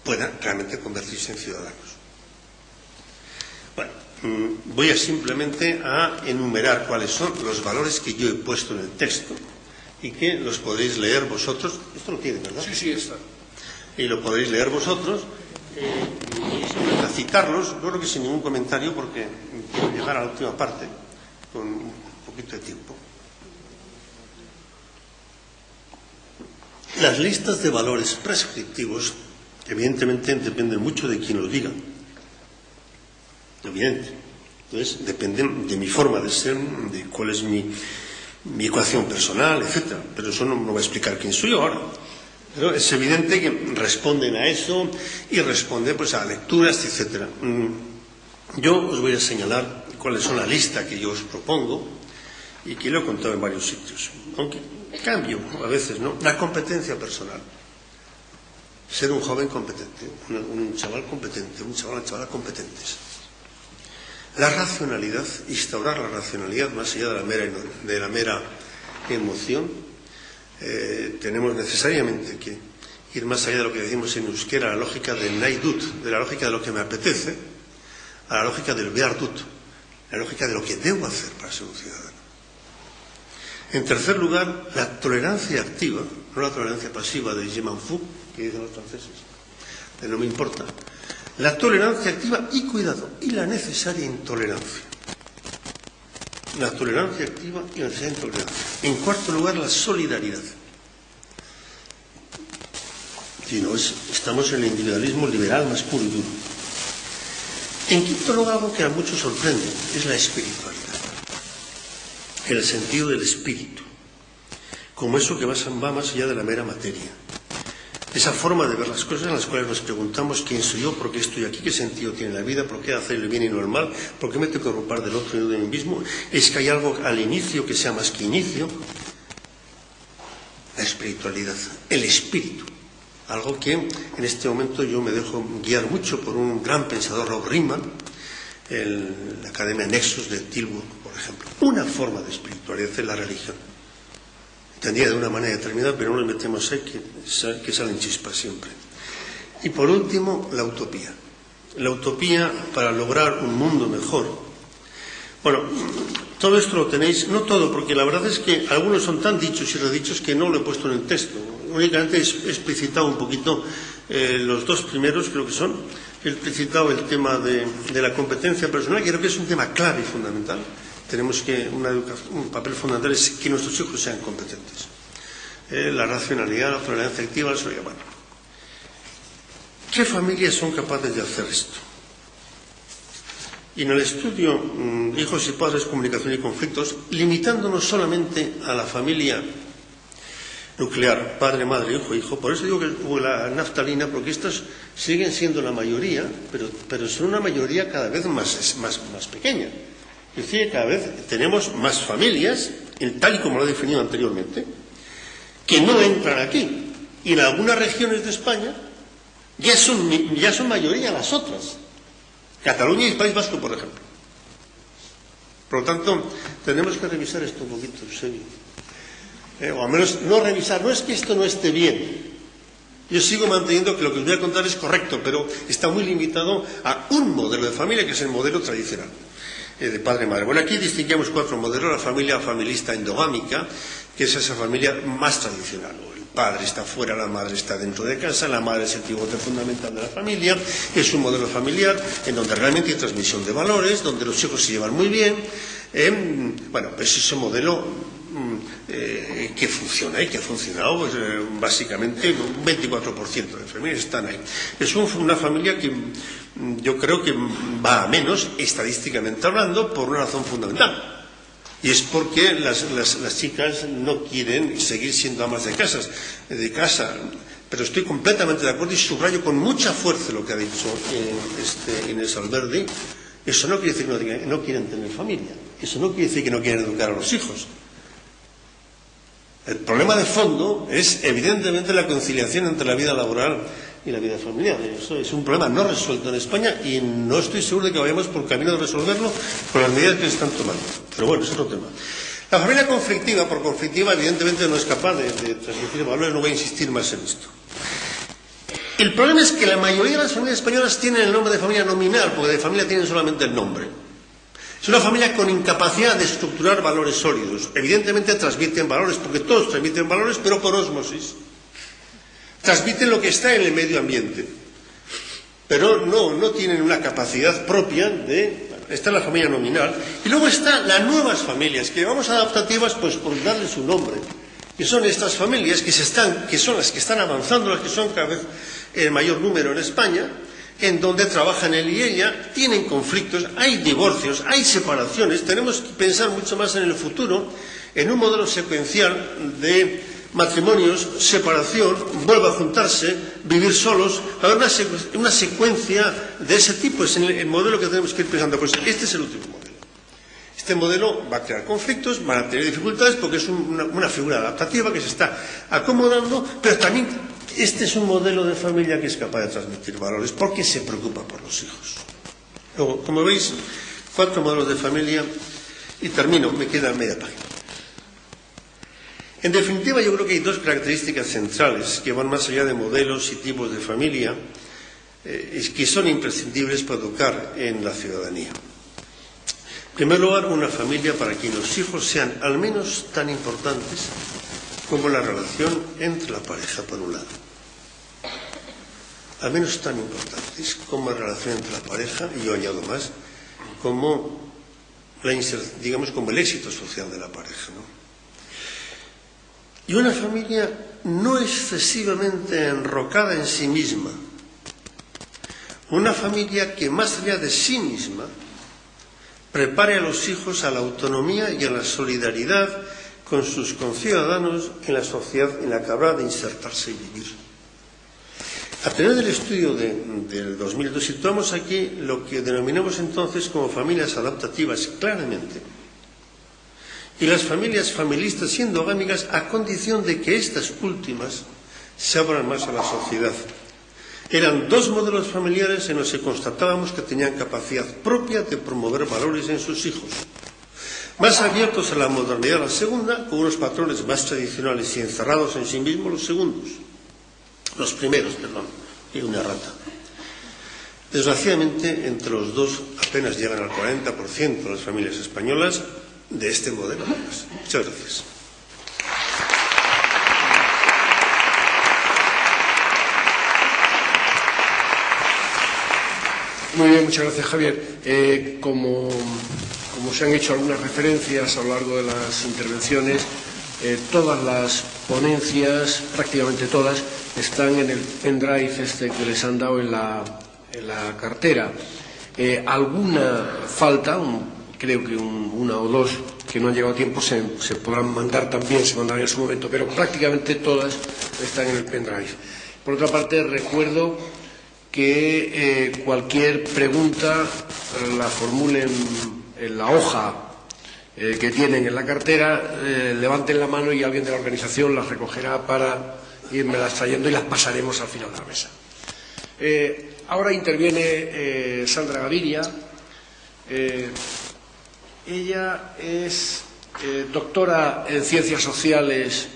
puedan realmente convertirse en ciudadanos? Bueno, voy a simplemente a enumerar cuáles son los valores que yo he puesto en el texto y que los podéis leer vosotros. Esto lo tiene, ¿verdad? Sí, sí, está. Y lo podéis leer vosotros y a citarlos, yo creo que sin ningún comentario, porque quiero llegar a la última parte con un poquito de tiempo. Las listas de valores prescriptivos evidentemente dependen mucho de quien los diga. Evidente. Entonces, dependen de mi forma de ser, de cuál es mi ecuación personal, etc. Pero eso no me va a explicar quién soy yo ahora. Pero es evidente que responden a eso y responden pues a lecturas, etc. Yo os voy a señalar cuáles son la lista que yo os propongo y que lo he contado en varios sitios. Aunque cambio a veces, ¿no? La competencia personal. Ser un joven competente, un chaval competente, un chaval, una chavala competentes. La racionalidad, instaurar la racionalidad más allá de la mera emoción. Tenemos necesariamente que ir más allá de lo que decimos en euskera, la lógica del naidut, de la lógica de lo que me apetece, a la lógica del beardut, la lógica de lo que debo hacer para ser un ciudadano. En tercer lugar, la tolerancia activa, no la tolerancia pasiva de Je m'en fous, que dicen los franceses, de no me importa. La tolerancia activa y cuidado, y la necesaria intolerancia. La tolerancia activa y la necesaria intolerancia. En cuarto lugar, la solidaridad. Si no, estamos en el individualismo liberal más puro y duro. En quinto lugar, algo que a muchos sorprende, es la espiritualidad. El sentido del espíritu, como eso que va más allá de la mera materia. Esa forma de ver las cosas en las cuales nos preguntamos quién soy yo, por qué estoy aquí, qué sentido tiene la vida, por qué hacer el bien y no el mal, por qué me tengo que ocupar del otro y no de mí mismo. Es que hay algo al inicio que sea más que inicio. La espiritualidad, el espíritu. Algo que en este momento yo me dejo guiar mucho por un gran pensador, Rob Riemann, la Academia Nexus de Tilburg, por ejemplo. Una forma de espiritualidad es la religión. Entendida de una manera determinada, pero no le metemos ahí que salen chispas siempre. Y por último, la utopía. La utopía para lograr un mundo mejor. Bueno, todo esto lo tenéis, no todo, porque la verdad es que algunos son tan dichos y redichos que no lo he puesto en el texto. Únicamente he explicitado un poquito los 2 primeros, creo que son. He explicitado el tema de la competencia personal, que creo que es un tema clave y fundamental. Tenemos que un papel fundamental es que nuestros hijos sean competentes. la racionalidad, la tolerancia activa, la solidaridad. Bueno, ¿qué familias son capaces de hacer esto? Y en el estudio Hijos y Padres, Comunicación y Conflictos, limitándonos solamente a la familia nuclear, padre, madre, hijo, hijo, por eso digo que la naftalina, porque estas siguen siendo la mayoría, pero son una mayoría cada vez más pequeña. Es decir, cada vez tenemos más familias, tal y como lo he definido anteriormente, que no entran aquí. Y en algunas regiones de España ya son mayoría las otras. Cataluña y el País Vasco, por ejemplo. Por lo tanto, tenemos que revisar esto un poquito, en serio. O al menos no revisar, no es que esto no esté bien. Yo sigo manteniendo que lo que os voy a contar es correcto, pero está muy limitado a un modelo de familia, que es el modelo tradicional, de padre-madre. Bueno, aquí distinguimos 4 modelos. La familia familista endogámica, que es esa familia más tradicional. El padre está fuera, la madre está dentro de casa, la madre es el pivote fundamental de la familia. Es un modelo familiar en donde realmente hay transmisión de valores, donde los hijos se llevan muy bien. Bueno, pues ese modelo que funciona y que ha funcionado pues, básicamente un 24% de familias están ahí. Es una familia que yo creo que va a menos, estadísticamente hablando, por una razón fundamental. Y es porque las chicas no quieren seguir siendo amas de casa. Pero estoy completamente de acuerdo y subrayo con mucha fuerza lo que ha dicho Inés Alberdi. Eso no quiere decir que no quieren tener familia. Eso no quiere decir que no quieren educar a los hijos. El problema de fondo es, evidentemente, la conciliación entre la vida laboral y la vida familiar. Eso es un problema no resuelto en España y no estoy seguro de que vayamos por camino de resolverlo con las medidas que se están tomando. Pero bueno, es otro tema. La familia conflictiva, por conflictiva, evidentemente no es capaz de transmitir valores. No voy a insistir más en esto. El problema es que la mayoría de las familias españolas tienen el nombre de familia nominal, porque de familia tienen solamente el nombre. Es una familia con incapacidad de estructurar valores sólidos. Evidentemente transmiten valores, porque todos transmiten valores, pero por ósmosis. Transmiten lo que está en el medio ambiente. Pero no tienen una capacidad propia de... Esta es la familia nominal. Y luego están las nuevas familias, que llamamos adaptativas, pues por darles un nombre. Que son estas familias que son las que están avanzando, las que son cada vez el mayor número en España, en donde trabajan él y ella, tienen conflictos, hay divorcios, hay separaciones. Tenemos que pensar mucho más en el futuro, en un modelo secuencial de matrimonios, separación, vuelve a juntarse, vivir solos. Va a haber una secuencia de ese tipo. Es el modelo que tenemos que ir pensando. Pues este es el último modelo. Este modelo va a crear conflictos, van a tener dificultades porque es una figura adaptativa que se está acomodando, pero también este es un modelo de familia que es capaz de transmitir valores porque se preocupa por los hijos. Luego, como veis, 4 modelos de familia y termino, me queda media página. En definitiva, yo creo que hay 2 características centrales que van más allá de modelos y tipos de familia que son imprescindibles para educar en la ciudadanía. En primer lugar, una familia para que los hijos sean al menos tan importantes como la relación entre la pareja, por un lado. Al menos tan importantes como la relación entre la pareja, y yo añado más, como como el éxito social de la pareja, ¿no? Y una familia no excesivamente enrocada en sí misma. Una familia que más allá de sí misma prepare a los hijos a la autonomía y a la solidaridad con sus conciudadanos en la sociedad en la que habrá de insertarse y vivir. A tener del estudio del 2002 situamos aquí lo que denominamos entonces como familias adaptativas claramente, y las familias familistas y endogámicas a condición de que estas últimas se abran más a la sociedad. Eran 2 modelos familiares en los que constatábamos que tenían capacidad propia de promover valores en sus hijos. Más abiertos a la modernidad la segunda, con unos patrones más tradicionales y encerrados en sí mismos los primeros, y una rata. Desgraciadamente, entre los 2 apenas llegan al 40% de las familias españolas de este modelo. Muchas gracias. Muy bien, muchas gracias, Javier. Como se han hecho algunas referencias a lo largo de las intervenciones, todas las ponencias, prácticamente todas, están en el pendrive que les han dado en la cartera. Alguna falta, creo que una o dos que no han llegado a tiempo se podrán mandar también, se mandarán en su momento, pero prácticamente todas están en el pendrive. Por otra parte, recuerdo que cualquier pregunta la formulen en la hoja que tienen en la cartera, levanten la mano y alguien de la organización las recogerá para irmelas trayendo y las pasaremos al final de la mesa. Ahora interviene Sandra Gaviria. Ella es doctora en Ciencias Sociales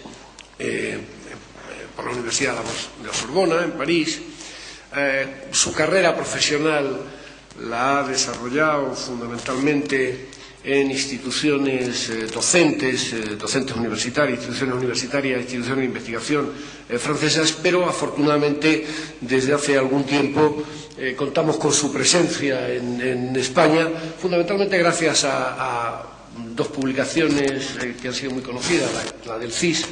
por la Universidad de la Sorbona, en París. Su carrera profesional la ha desarrollado fundamentalmente en instituciones docentes universitarias, instituciones de investigación francesas, pero afortunadamente desde hace algún tiempo contamos con su presencia en España, fundamentalmente gracias a dos publicaciones que han sido muy conocidas, la del CIS,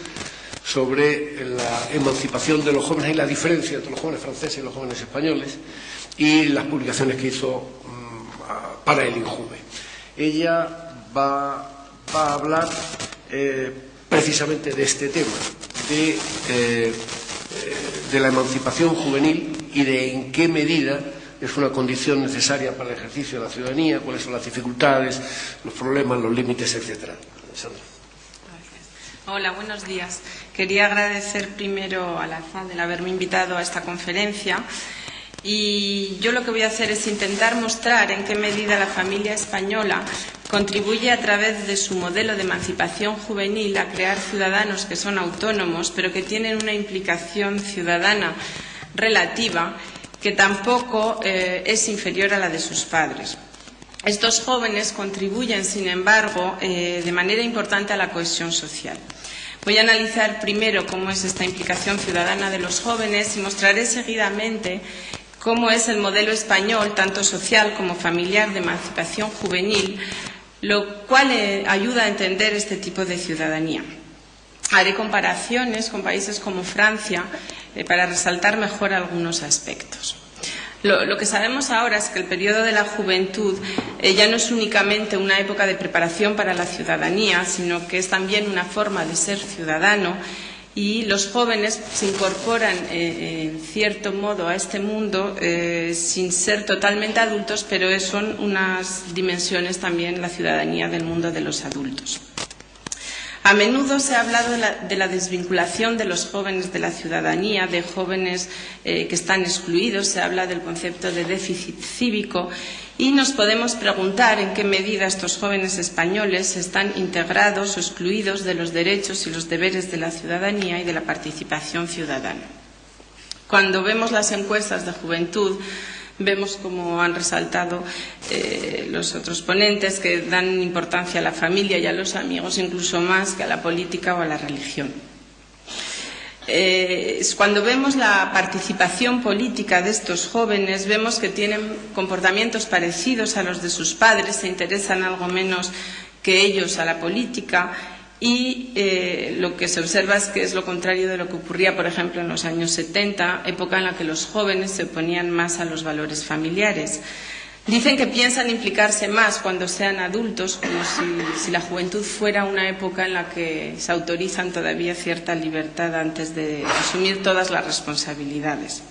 sobre la emancipación de los jóvenes y la diferencia entre los jóvenes franceses y los jóvenes españoles, y las publicaciones que hizo para el INJUVE. Ella va a hablar precisamente de este tema, de la emancipación juvenil y de en qué medida es una condición necesaria para el ejercicio de la ciudadanía, cuáles son las dificultades, los problemas, los límites, etc. Sandra. Hola, buenos días. Quería agradecer primero a la FAD el haberme invitado a esta conferencia. Y yo lo que voy a hacer es intentar mostrar en qué medida la familia española contribuye a través de su modelo de emancipación juvenil a crear ciudadanos que son autónomos, pero que tienen una implicación ciudadana relativa que tampoco es inferior a la de sus padres. Estos jóvenes contribuyen, sin embargo, de manera importante a la cohesión social. Voy a analizar primero cómo es esta implicación ciudadana de los jóvenes y mostraré seguidamente cómo es el modelo español, tanto social como familiar, de emancipación juvenil, lo cual ayuda a entender este tipo de ciudadanía. Haré comparaciones con países como Francia para resaltar mejor algunos aspectos. Lo que sabemos ahora es que el periodo de la juventud ya no es únicamente una época de preparación para la ciudadanía, sino que es también una forma de ser ciudadano, y los jóvenes se incorporan en cierto modo a este mundo sin ser totalmente adultos, pero son unas dimensiones también la ciudadanía del mundo de los adultos. A menudo se ha hablado de la desvinculación de los jóvenes de la ciudadanía, de jóvenes que están excluidos, se habla del concepto de déficit cívico, y nos podemos preguntar en qué medida estos jóvenes españoles están integrados o excluidos de los derechos y los deberes de la ciudadanía y de la participación ciudadana. Cuando vemos las encuestas de juventud, vemos, como han resaltado los otros ponentes, que dan importancia a la familia y a los amigos, incluso más que a la política o a la religión. Cuando vemos la participación política de estos jóvenes, vemos que tienen comportamientos parecidos a los de sus padres, se interesan algo menos que ellos a la política, y lo que se observa es que es lo contrario de lo que ocurría, por ejemplo, en los años 70, época en la que los jóvenes se oponían más a los valores familiares. Dicen que piensan implicarse más cuando sean adultos, como si la juventud fuera una época en la que se autorizan todavía cierta libertad antes de asumir todas las responsabilidades.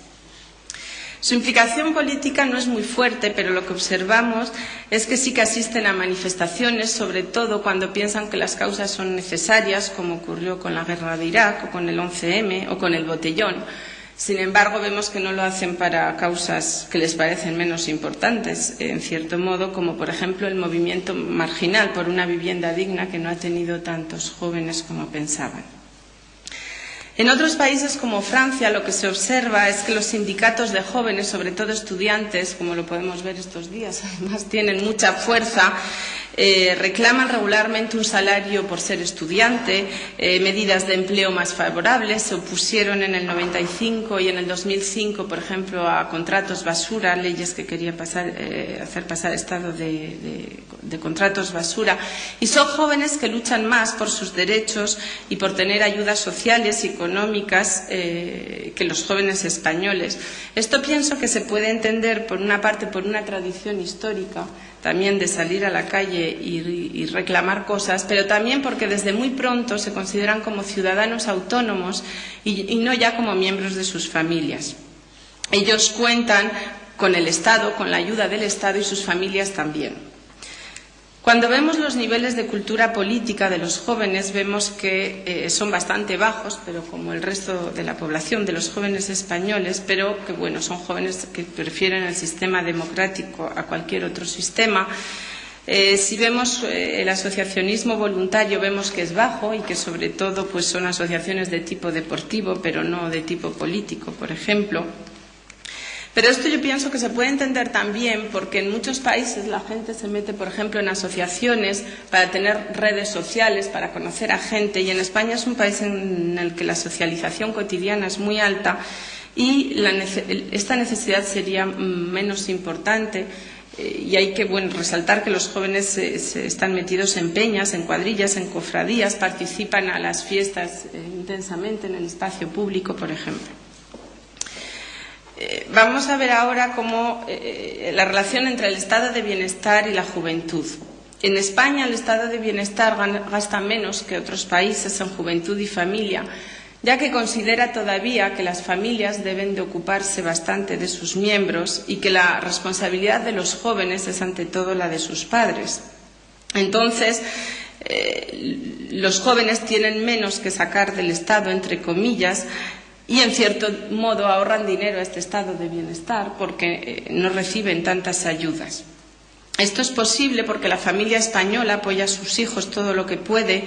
Su implicación política no es muy fuerte, pero lo que observamos es que sí que asisten a manifestaciones, sobre todo cuando piensan que las causas son necesarias, como ocurrió con la guerra de Irak, o con el 11M, o con el botellón. Sin embargo, vemos que no lo hacen para causas que les parecen menos importantes, en cierto modo, como por ejemplo el movimiento marginal por una vivienda digna, que no ha tenido tantos jóvenes como pensaban. En otros países como Francia, lo que se observa es que los sindicatos de jóvenes, sobre todo estudiantes, como lo podemos ver estos días, además tienen mucha fuerza, reclaman regularmente un salario por ser estudiante, medidas de empleo más favorables. Se opusieron en el 95 y en el 2005, por ejemplo, a contratos basura, leyes que quería hacer pasar estado de contratos basura. Y son jóvenes que luchan más por sus derechos y por tener ayudas sociales y económicas que los jóvenes españoles. Esto pienso que se puede entender, por una parte, por una tradición histórica también de salir a la calle y reclamar cosas, pero también porque desde muy pronto se consideran como ciudadanos autónomos y no ya como miembros de sus familias. Ellos cuentan con el Estado, con la ayuda del Estado, y sus familias también. Cuando vemos los niveles de cultura política de los jóvenes, vemos que son bastante bajos, pero como el resto de la población, de los jóvenes españoles, pero que bueno, son jóvenes que prefieren el sistema democrático a cualquier otro sistema. Si vemos el asociacionismo voluntario, vemos que es bajo y que sobre todo pues son asociaciones de tipo deportivo, pero no de tipo político, por ejemplo. Pero esto yo pienso que se puede entender también porque en muchos países la gente se mete, por ejemplo, en asociaciones para tener redes sociales, para conocer a gente, y en España es un país en el que la socialización cotidiana es muy alta y esta necesidad sería menos importante. Y hay que resaltar que los jóvenes se están metidos en peñas, en cuadrillas, en cofradías, participan a las fiestas intensamente en el espacio público, por ejemplo. Vamos a ver ahora cómo la relación entre el estado de bienestar y la juventud. En España el estado de bienestar gasta menos que otros países en juventud y familia, ya que considera todavía que las familias deben de ocuparse bastante de sus miembros y que la responsabilidad de los jóvenes es ante todo la de sus padres. Entonces, los jóvenes tienen menos que sacar del Estado, entre comillas, y en cierto modo ahorran dinero a este estado de bienestar porque no reciben tantas ayudas. Esto es posible porque la familia española apoya a sus hijos todo lo que puede.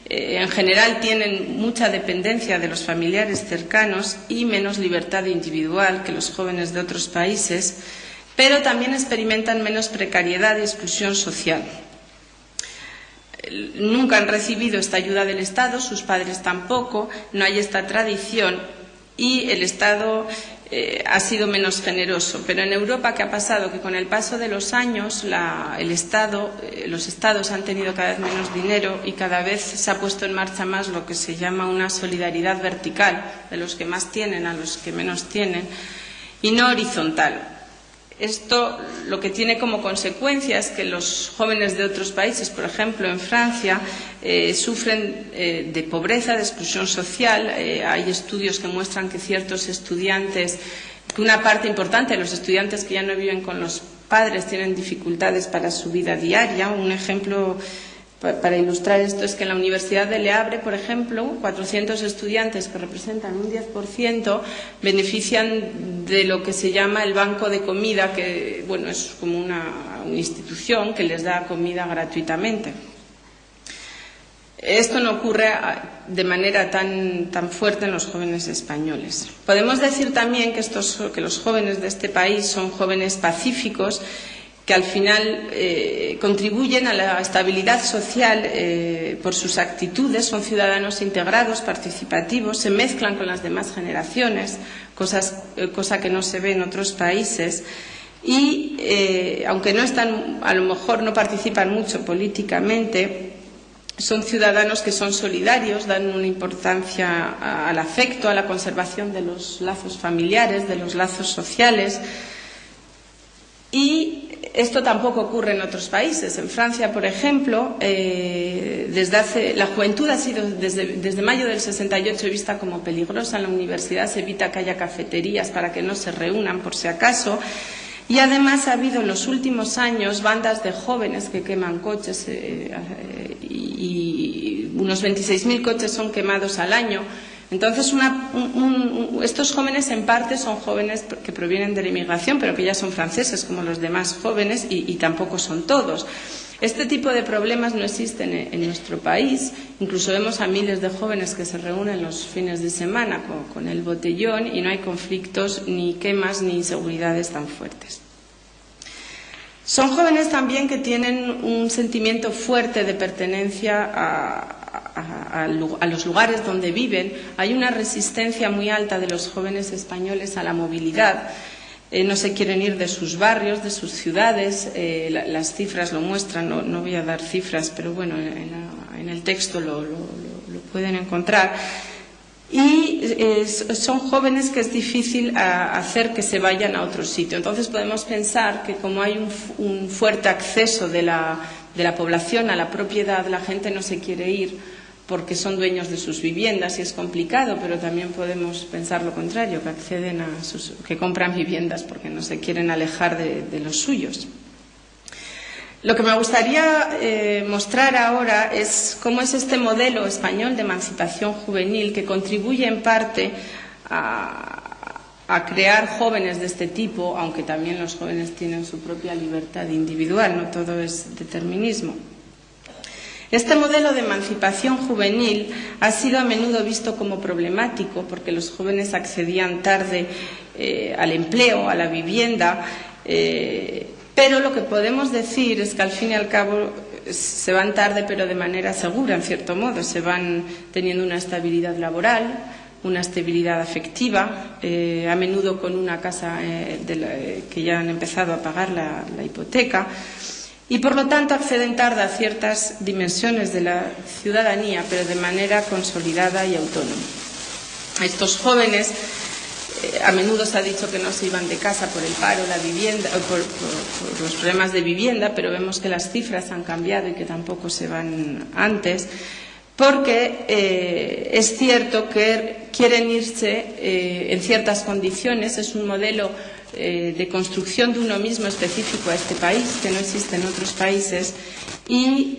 En general tienen mucha dependencia de los familiares cercanos y menos libertad individual que los jóvenes de otros países, pero también experimentan menos precariedad y exclusión social. Nunca han recibido esta ayuda del Estado, sus padres tampoco, no hay esta tradición y el Estado ha sido menos generoso. Pero en Europa, ¿qué ha pasado? Que con el paso de los años los estados han tenido cada vez menos dinero y cada vez se ha puesto en marcha más lo que se llama una solidaridad vertical, de los que más tienen a los que menos tienen, y no horizontal. Esto lo que tiene como consecuencia es que los jóvenes de otros países, por ejemplo en Francia, sufren de pobreza, de exclusión social. Hay estudios que muestran que ciertos estudiantes, que una parte importante de los estudiantes que ya no viven con los padres tienen dificultades para su vida diaria. Un ejemplo para ilustrar esto es que en la Universidad de Le Havre, por ejemplo, 400 estudiantes que representan un 10% benefician de lo que se llama el banco de comida, que es como una institución que les da comida gratuitamente. Esto no ocurre de manera tan fuerte en los jóvenes españoles. Podemos decir también que los jóvenes de este país son jóvenes pacíficos, que al final contribuyen a la estabilidad social por sus actitudes, son ciudadanos integrados, participativos, se mezclan con las demás generaciones, cosa que no se ve en otros países, y aunque a lo mejor no participan mucho políticamente, son ciudadanos que son solidarios, dan una importancia al afecto, a la conservación de los lazos familiares, de los lazos sociales. Y esto tampoco ocurre en otros países. En Francia, por ejemplo, la juventud ha sido desde mayo del 68 vista como peligrosa. En la universidad se evita que haya cafeterías para que no se reúnan por si acaso. Y además ha habido en los últimos años bandas de jóvenes que queman coches y unos 26.000 coches son quemados al año. Entonces, estos jóvenes en parte son jóvenes que provienen de la inmigración, pero que ya son franceses como los demás jóvenes y tampoco son todos. Este tipo de problemas no existen en nuestro país. Incluso vemos a miles de jóvenes que se reúnen los fines de semana con el botellón y no hay conflictos, ni quemas, ni inseguridades tan fuertes. Son jóvenes también que tienen un sentimiento fuerte de pertenencia a los lugares donde viven. Hay una resistencia muy alta de los jóvenes españoles a la movilidad. No se quieren ir de sus barrios, de sus ciudades. Las cifras lo muestran, no voy a dar cifras, pero bueno, en el texto lo pueden encontrar. Y son jóvenes que es difícil hacer que se vayan a otro sitio. Entonces podemos pensar que como hay un fuerte acceso de la población a la propiedad, la gente no se quiere ir porque son dueños de sus viviendas y es complicado, pero también podemos pensar lo contrario, que compran viviendas porque no se quieren alejar de los suyos. Lo que me gustaría mostrar ahora es cómo es este modelo español de emancipación juvenil que contribuye en parte a crear jóvenes de este tipo, aunque también los jóvenes tienen su propia libertad individual, no todo es determinismo. Este modelo de emancipación juvenil ha sido a menudo visto como problemático porque los jóvenes accedían tarde al empleo, a la vivienda, pero lo que podemos decir es que al fin y al cabo se van tarde pero de manera segura, en cierto modo. Se van teniendo una estabilidad laboral, una estabilidad afectiva, a menudo con una casa que ya han empezado a pagar la hipoteca, y por lo tanto acceden tarde a ciertas dimensiones de la ciudadanía, pero de manera consolidada y autónoma. Estos jóvenes a menudo se ha dicho que no se iban de casa por el paro, la vivienda, por los problemas de vivienda, pero vemos que las cifras han cambiado y que tampoco se van antes, porque es cierto que quieren irse en ciertas condiciones. Es un modelo de construcción de uno mismo específico a este país, que no existe en otros países, y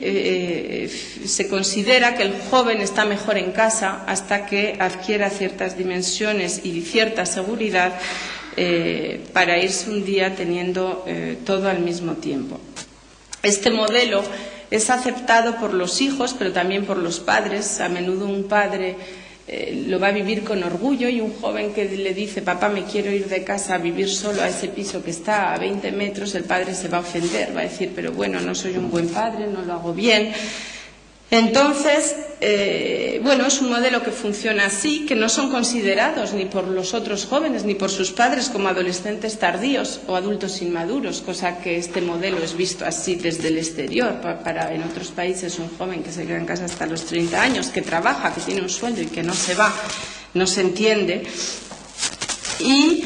se considera que el joven está mejor en casa hasta que adquiera ciertas dimensiones y cierta seguridad para irse un día teniendo todo al mismo tiempo. Este modelo es aceptado por los hijos, pero también por los padres. A menudo un padre lo va a vivir con orgullo, y un joven que le dice: papá, me quiero ir de casa a vivir solo a ese piso que está a 20 metros, el padre se va a ofender, va a decir: pero bueno, no soy un buen padre, no lo hago bien. Entonces, bueno, es un modelo que funciona así, que no son considerados ni por los otros jóvenes ni por sus padres como adolescentes tardíos o adultos inmaduros, cosa que este modelo es visto así desde el exterior. Para en otros países un joven que se queda en casa hasta los 30 años, que trabaja, que tiene un sueldo y que no se va, no se entiende. Y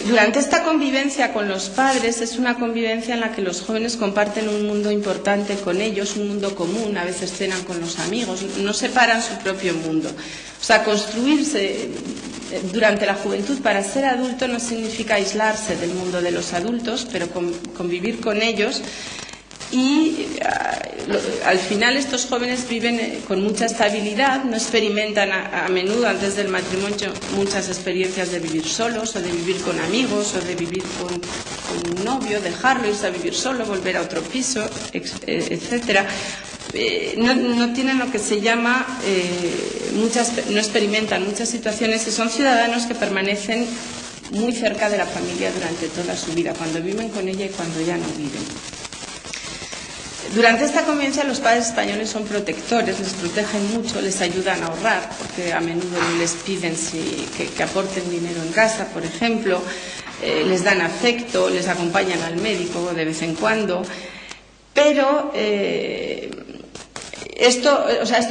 durante esta convivencia con los padres es una convivencia en la que los jóvenes comparten un mundo importante con ellos, un mundo común, a veces cenan con los amigos, no separan su propio mundo. O sea, construirse durante la juventud para ser adulto no significa aislarse del mundo de los adultos, pero convivir con ellos. Y al final estos jóvenes viven con mucha estabilidad, no experimentan a menudo antes del matrimonio muchas experiencias de vivir solos o de vivir con amigos o de vivir con un novio, dejarlo, irse a vivir solo, volver a otro piso, etcétera. No tienen lo que se llama, no experimentan muchas situaciones, y son ciudadanos que permanecen muy cerca de la familia durante toda su vida, cuando viven con ella y cuando ya no viven. Durante esta convivencia los padres españoles son protectores, les protegen mucho, les ayudan a ahorrar, porque a menudo les piden que aporten dinero en casa, por ejemplo, les dan afecto, les acompañan al médico de vez en cuando, pero esto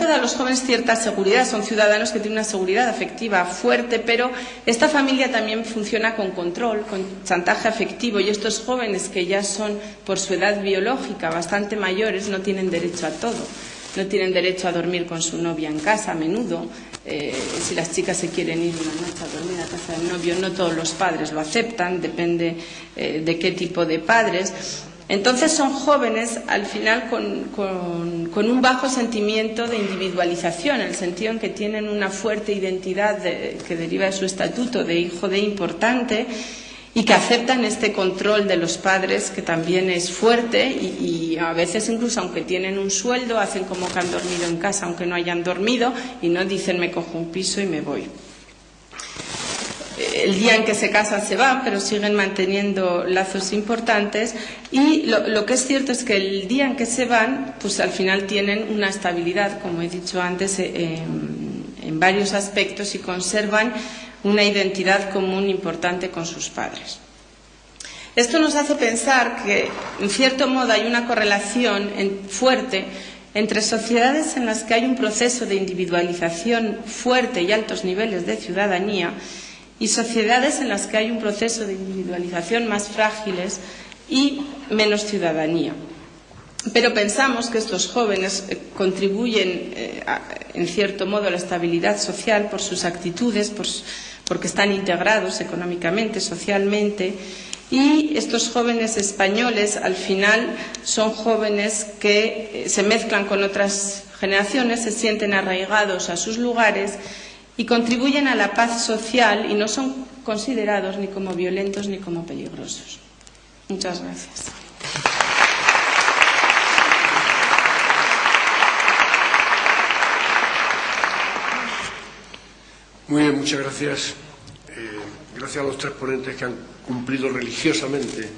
da a los jóvenes cierta seguridad, son ciudadanos que tienen una seguridad afectiva fuerte, pero esta familia también funciona con control, con chantaje afectivo, y estos jóvenes que ya son, por su edad biológica, bastante mayores, no tienen derecho a todo. No tienen derecho a dormir con su novia en casa a menudo. Si las chicas se quieren ir una noche a dormir a casa del novio, no todos los padres lo aceptan, depende de qué tipo de padres. Entonces son jóvenes al final con un bajo sentimiento de individualización, en el sentido en que tienen una fuerte identidad que deriva de su estatuto de hijo de importante, y que aceptan este control de los padres, que también es fuerte, y a veces incluso aunque tienen un sueldo hacen como que han dormido en casa aunque no hayan dormido, y no dicen: me cojo un piso y me voy. el día en que se casan se van, pero siguen manteniendo lazos importantes, y lo que es cierto es que el día en que se van, pues al final tienen una estabilidad, como he dicho antes, en varios aspectos, y conservan una identidad común importante con sus padres. Esto nos hace pensar que, en cierto modo, hay una correlación fuerte entre sociedades en las que hay un proceso de individualización fuerte y altos niveles de ciudadanía, y sociedades en las que hay un proceso de individualización más frágiles y menos ciudadanía. Pero pensamos que estos jóvenes contribuyen, en cierto modo, a la estabilidad social por sus actitudes, porque están integrados económicamente, socialmente. Y estos jóvenes españoles, al final, son jóvenes que se mezclan con otras generaciones, se sienten arraigados a sus lugares y contribuyen a la paz social, y no son considerados ni como violentos ni como peligrosos. Muchas gracias. Muy bien, muchas gracias. Gracias a los tres ponentes que han cumplido religiosamente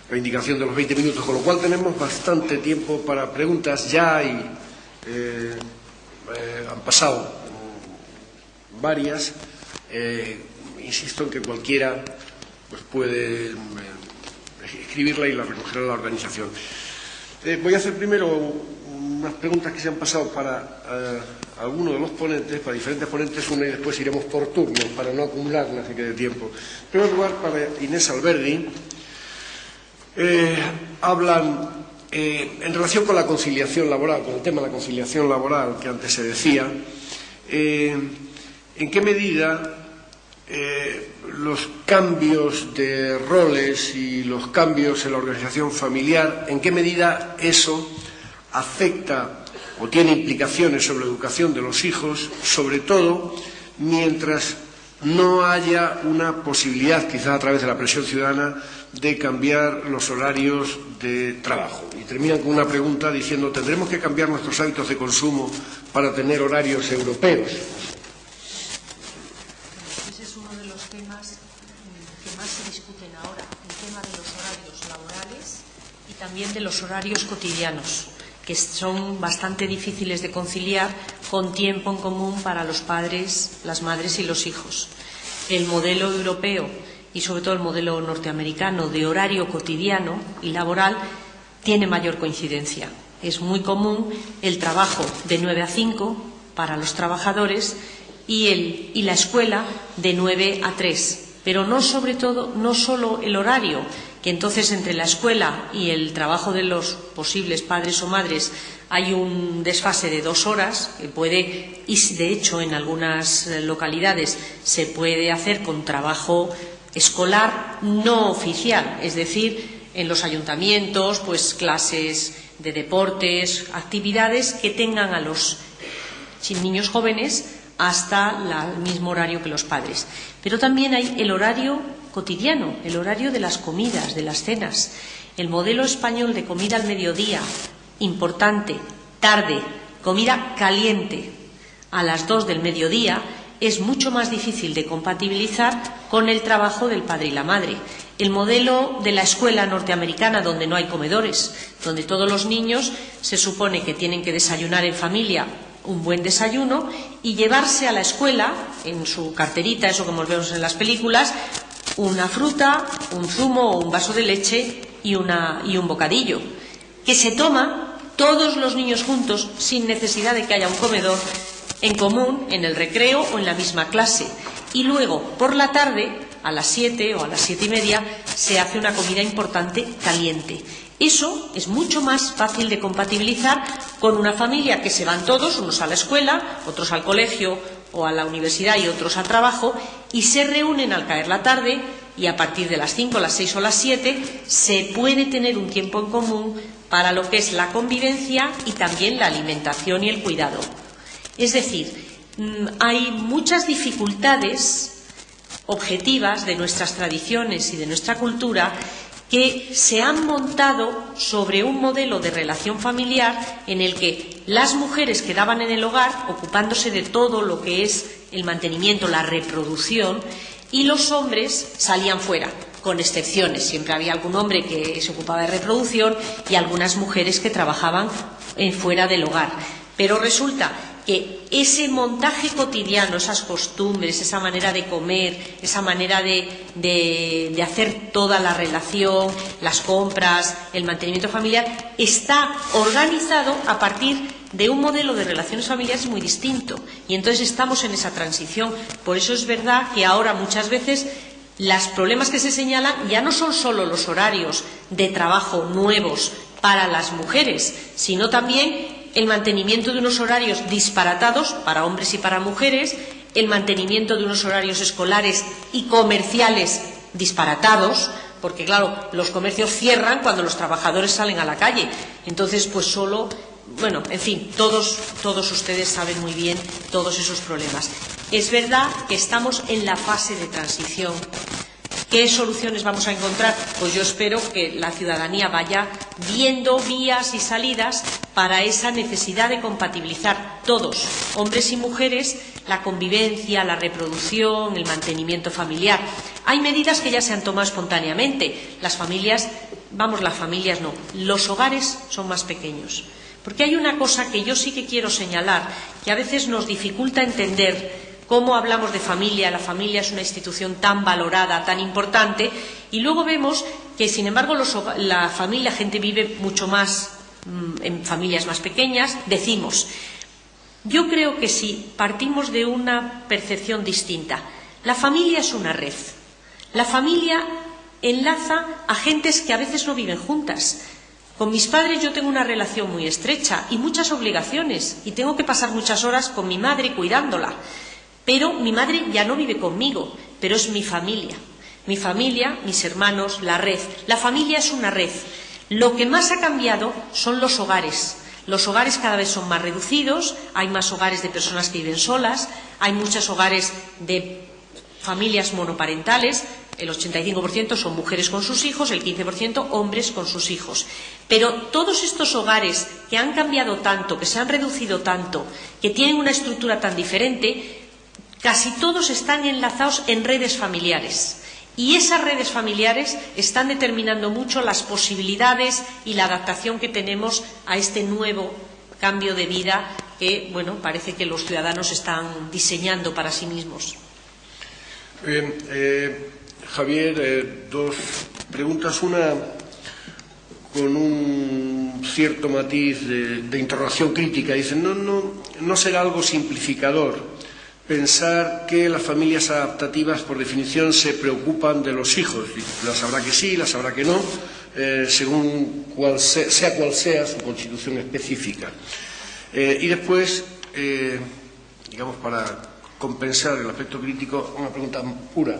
la indicación de los 20 minutos, con lo cual tenemos bastante tiempo para preguntas ya, y han pasado varias. Insisto en que cualquiera pues puede escribirla y la recogerá la organización. Voy a hacer primero unas preguntas que se han pasado para algunos de los ponentes, para diferentes ponentes, una, y después iremos por turno para no acumularlas y que dé tiempo. En primer lugar, para Inés Alberdi, hablan en relación con la conciliación laboral, con el tema de la conciliación laboral que antes se decía, en qué medida los cambios de roles y los cambios en la organización familiar, en qué medida eso afecta o tiene implicaciones sobre la educación de los hijos, sobre todo mientras no haya una posibilidad, quizás a través de la presión ciudadana, de cambiar los horarios de trabajo. Y terminan con una pregunta diciendo: ¿tendremos que cambiar nuestros hábitos de consumo para tener horarios europeos? Ese es uno de los temas que más se discuten ahora, el tema de los horarios laborales y también de los horarios cotidianos, que son bastante difíciles de conciliar con tiempo en común para los padres, las madres y los hijos. El modelo europeo y sobre todo el modelo norteamericano de horario cotidiano y laboral tiene mayor coincidencia. Es muy común el trabajo de 9 a 5 para los trabajadores y la escuela de 9 a 3. Pero no solo el horario, que entonces entre la escuela y el trabajo de los posibles padres o madres hay un desfase de 2 horas, que puede, y de hecho en algunas localidades se puede hacer con trabajo escolar no oficial, es decir, en los ayuntamientos, pues clases de deportes, actividades que tengan a los niños jóvenes hasta el mismo horario que los padres. Pero también hay el horario cotidiano, el horario de las comidas, de las cenas. El modelo español de comida al mediodía, importante, tarde, comida caliente a las 2 del mediodía, es mucho más difícil de compatibilizar con el trabajo del padre y la madre. El modelo de la escuela norteamericana, donde no hay comedores, donde todos los niños se supone que tienen que desayunar en familia, un buen desayuno, y llevarse a la escuela, en su carterita, eso como vemos en las películas, una fruta, un zumo o un vaso de leche y un bocadillo, que se toma todos los niños juntos sin necesidad de que haya un comedor en común en el recreo o en la misma clase. Y luego, por la tarde, a las 7 o a las 7 y media, se hace una comida importante caliente. Eso es mucho más fácil de compatibilizar con una familia que se van todos, unos a la escuela, otros al colegio o a la universidad y otros al trabajo, y se reúnen al caer la tarde, y a partir de las 5, las 6 o las 7 se puede tener un tiempo en común para lo que es la convivencia y también la alimentación y el cuidado. Es decir, hay muchas dificultades objetivas de nuestras tradiciones y de nuestra cultura que se han montado sobre un modelo de relación familiar en el que las mujeres quedaban en el hogar ocupándose de todo lo que es el mantenimiento, la reproducción, y los hombres salían fuera, con excepciones. Siempre había algún hombre que se ocupaba de reproducción y algunas mujeres que trabajaban fuera del hogar. Pero resulta que ese montaje cotidiano, esas costumbres, esa manera de comer, esa manera de hacer toda la relación, las compras, el mantenimiento familiar, está organizado a partir de un modelo de relaciones familiares muy distinto. Y entonces estamos en esa transición. Por eso es verdad que ahora muchas veces los problemas que se señalan ya no son solo los horarios de trabajo nuevos para las mujeres, sino también el mantenimiento de unos horarios disparatados para hombres y para mujeres, el mantenimiento de unos horarios escolares y comerciales disparatados, porque claro, los comercios cierran cuando los trabajadores salen a la calle. Entonces, pues solo, bueno, en fin, todos ustedes saben muy bien todos esos problemas. Es verdad que estamos en la fase de transición. ¿Qué soluciones vamos a encontrar? Pues yo espero que la ciudadanía vaya viendo vías y salidas para esa necesidad de compatibilizar todos, hombres y mujeres, la convivencia, la reproducción, el mantenimiento familiar. Hay medidas que ya se han tomado espontáneamente. Las familias no, los hogares son más pequeños. Porque hay una cosa que yo sí que quiero señalar, que a veces nos dificulta entender cómo hablamos de familia. La familia es una institución tan valorada, tan importante, y luego vemos que, sin embargo, la gente vive mucho más en familias más pequeñas. Decimos, yo creo que si partimos de una percepción distinta, la familia es una red. La familia enlaza a gentes que a veces no viven juntas. Con mis padres yo tengo una relación muy estrecha y muchas obligaciones, y tengo que pasar muchas horas con mi madre cuidándola. Pero mi madre ya no vive conmigo, pero es mi familia. Mi familia, mis hermanos, la red. La familia es una red. Lo que más ha cambiado son los hogares. Los hogares cada vez son más reducidos, hay más hogares de personas que viven solas, hay muchos hogares de familias monoparentales, el 85% son mujeres con sus hijos, el 15% hombres con sus hijos. Pero todos estos hogares que han cambiado tanto, que se han reducido tanto, que tienen una estructura tan diferente, casi todos están enlazados en redes familiares. Y esas redes familiares están determinando mucho las posibilidades y la adaptación que tenemos a este nuevo cambio de vida que, bueno, parece que los ciudadanos están diseñando para sí mismos. Javier, dos preguntas. Una con un cierto matiz de interrogación crítica. Dicen, no será algo simplificador pensar que las familias adaptativas, por definición, se preocupan de los hijos. Las habrá que sí, las habrá que no, según sea cual sea su constitución específica. Y después, digamos, para compensar el aspecto crítico, una pregunta pura,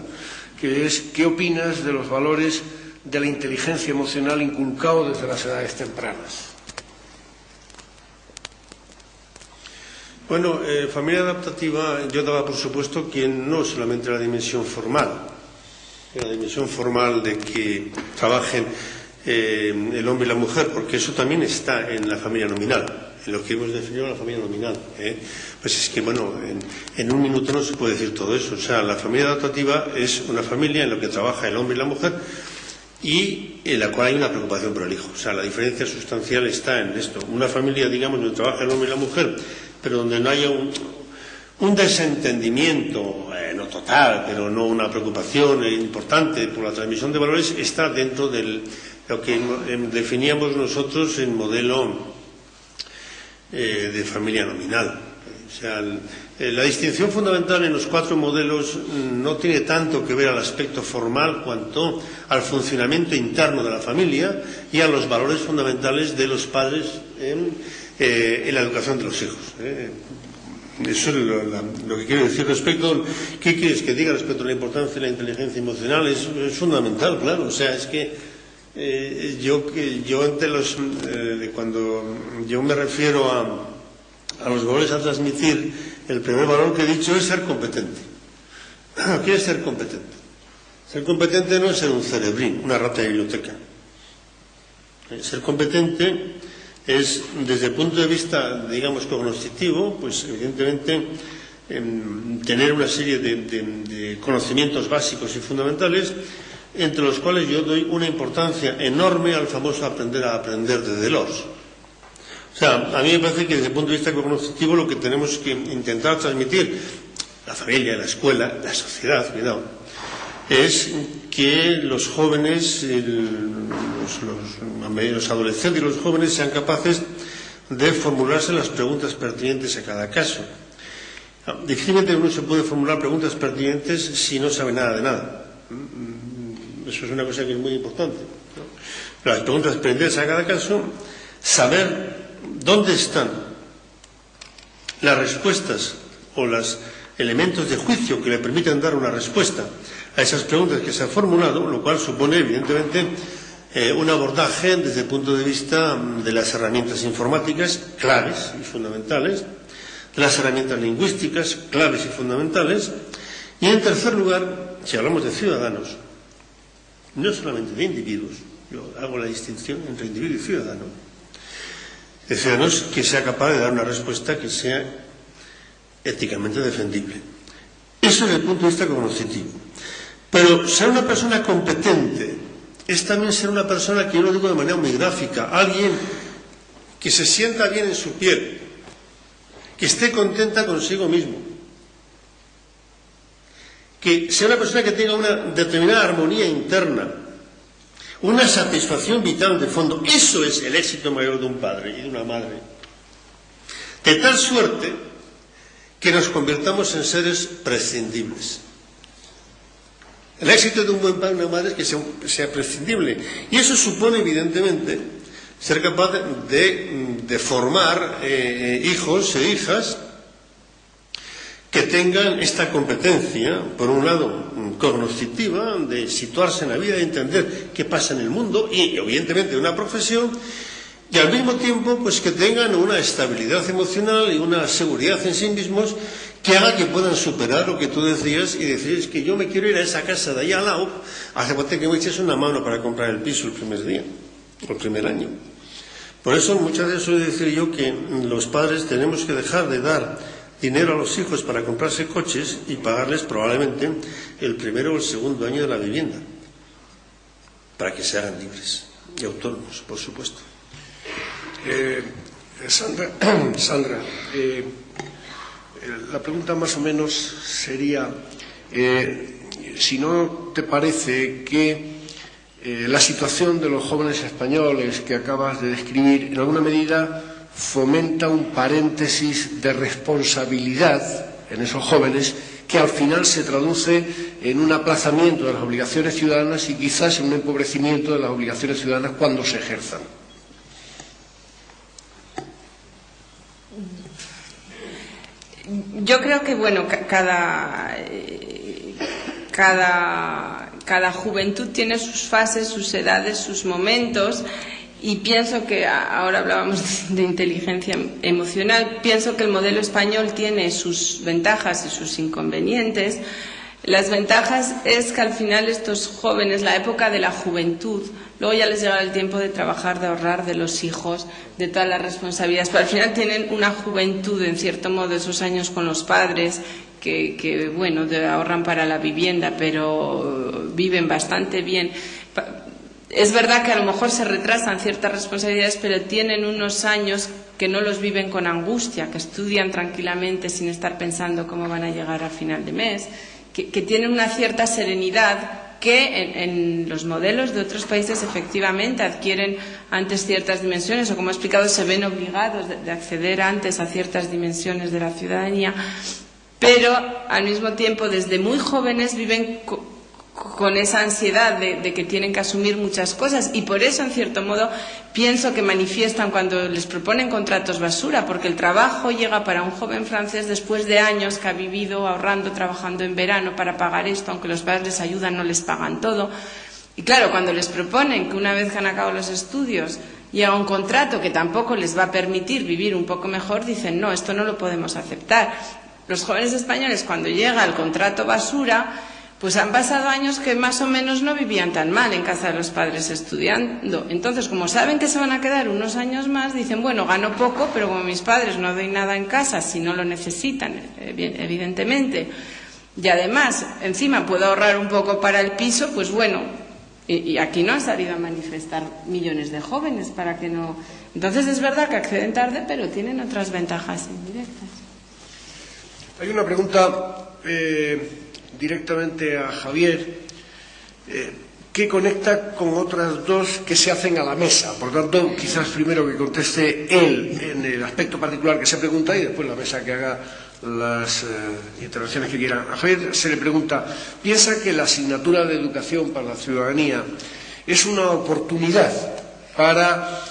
que es, ¿qué opinas de los valores de la inteligencia emocional inculcados desde las edades tempranas? Bueno, familia adaptativa, yo daba por supuesto que no solamente la dimensión formal de que trabajen el hombre y la mujer, porque eso también está en la familia nominal, en lo que hemos definido la familia nominal. Pues es que, bueno, en un minuto no se puede decir todo eso. O sea, la familia adaptativa es una familia en la que trabaja el hombre y la mujer y en la cual hay una preocupación por el hijo. O sea, la diferencia sustancial está en esto. Una familia, digamos, donde trabaja el hombre y la mujer, pero donde no haya un desentendimiento, no total, pero no una preocupación importante por la transmisión de valores, está dentro de lo que definíamos nosotros en modelo de familia nominal. O sea, la distinción fundamental en los cuatro modelos no tiene tanto que ver al aspecto formal cuanto al funcionamiento interno de la familia y a los valores fundamentales de los padres en la educación de los hijos. Eso es lo que quiero decir respecto. ¿Qué quieres que diga respecto a la importancia de la inteligencia emocional? Es fundamental, claro. O sea, es que yo entre cuando yo me refiero a los valores a transmitir, el primer valor que he dicho es ser competente. ¿Qué es ser competente? Ser competente no es ser un cerebrín, una rata de biblioteca. Ser competente es, desde el punto de vista, digamos, cognoscitivo, pues evidentemente tener una serie de conocimientos básicos y fundamentales, entre los cuales yo doy una importancia enorme al famoso aprender a aprender de Delors. O sea, a mí me parece que desde el punto de vista cognitivo lo que tenemos que intentar transmitir, la familia, la escuela, la sociedad, cuidado, es que los jóvenes, los adolescentes y los jóvenes sean capaces de formularse las preguntas pertinentes a cada caso. Difícilmente uno se puede formular preguntas pertinentes si no sabe nada de nada. Eso es una cosa que es muy importante, ¿no? Las preguntas pertinentes a cada caso, saber dónde están las respuestas o los elementos de juicio que le permiten dar una respuesta a esas preguntas que se han formulado, lo cual supone, evidentemente, un abordaje desde el punto de vista de las herramientas informáticas claves y fundamentales, de las herramientas lingüísticas claves y fundamentales, y en tercer lugar, si hablamos de ciudadanos, no solamente de individuos, yo hago la distinción entre individuo y ciudadano, de ciudadanos que sea capaz de dar una respuesta que sea éticamente defendible. Eso desde el punto de vista cognitivo. Pero ser una persona competente es también ser una persona, que yo lo digo de manera muy gráfica, alguien que se sienta bien en su piel, que esté contenta consigo mismo, que sea una persona que tenga una determinada armonía interna, una satisfacción vital de fondo. Eso es el éxito mayor de un padre y de una madre. De tal suerte que nos convirtamos en seres prescindibles. El éxito de un buen padre y una madre es que sea prescindible. Y eso supone, evidentemente, ser capaz de formar hijos e hijas que tengan esta competencia, por un lado, cognoscitiva, de situarse en la vida, de entender qué pasa en el mundo y, evidentemente, una profesión, y al mismo tiempo, pues que tengan una estabilidad emocional y una seguridad en sí mismos que haga que puedan superar lo que tú decías y decir, es que yo me quiero ir a esa casa de allá al lado, hace falta que me eches una mano para comprar el piso el primer día, o el primer año. Por eso muchas veces suelo decir yo que los padres tenemos que dejar de dar dinero a los hijos para comprarse coches y pagarles probablemente el primero o el segundo año de la vivienda, para que se hagan libres y autónomos, por supuesto. Sandra, la pregunta más o menos sería si no te parece que la situación de los jóvenes españoles que acabas de describir en alguna medida fomenta un paréntesis de responsabilidad en esos jóvenes que al final se traduce en un aplazamiento de las obligaciones ciudadanas y quizás en un empobrecimiento de las obligaciones ciudadanas cuando se ejerzan. Yo creo que, bueno, cada juventud tiene sus fases, sus edades, sus momentos, y pienso que, ahora hablábamos de inteligencia emocional, pienso que el modelo español tiene sus ventajas y sus inconvenientes. Las ventajas es que al final estos jóvenes, la época de la juventud, luego ya les llega el tiempo de trabajar, de ahorrar, de los hijos, de todas las responsabilidades, pero al final tienen una juventud, en cierto modo, esos años con los padres, que bueno, ahorran para la vivienda, pero viven bastante bien. Es verdad que a lo mejor se retrasan ciertas responsabilidades, pero tienen unos años que no los viven con angustia, que estudian tranquilamente sin estar pensando cómo van a llegar a final de mes, que tienen una cierta serenidad que en los modelos de otros países efectivamente adquieren antes ciertas dimensiones, o como he explicado, se ven obligados de acceder antes a ciertas dimensiones de la ciudadanía, pero al mismo tiempo desde muy jóvenes viven con esa ansiedad de que tienen que asumir muchas cosas, y por eso en cierto modo pienso que manifiestan cuando les proponen contratos basura, porque el trabajo llega para un joven francés después de años que ha vivido ahorrando, trabajando en verano para pagar esto, aunque los padres les ayudan, no les pagan todo. Y claro, cuando les proponen que una vez que han acabado los estudios llega un contrato que tampoco les va a permitir vivir un poco mejor, dicen no, esto no lo podemos aceptar. Los jóvenes españoles, cuando llega el contrato basura, pues han pasado años que más o menos no vivían tan mal en casa de los padres estudiando. Entonces, como saben que se van a quedar unos años más, dicen, bueno, gano poco, pero como mis padres no doy nada en casa, si no lo necesitan, evidentemente, y además, encima puedo ahorrar un poco para el piso, pues bueno, y aquí no han salido a manifestar millones de jóvenes para que no... Entonces es verdad que acceden tarde, pero tienen otras ventajas indirectas. Hay una pregunta directamente a Javier que conecta con otras dos que se hacen a la mesa. Por tanto, quizás primero que conteste él en el aspecto particular que se pregunta y después la mesa que haga las intervenciones que quieran. A Javier se le pregunta, ¿piensa que la asignatura de educación para la ciudadanía es una oportunidad para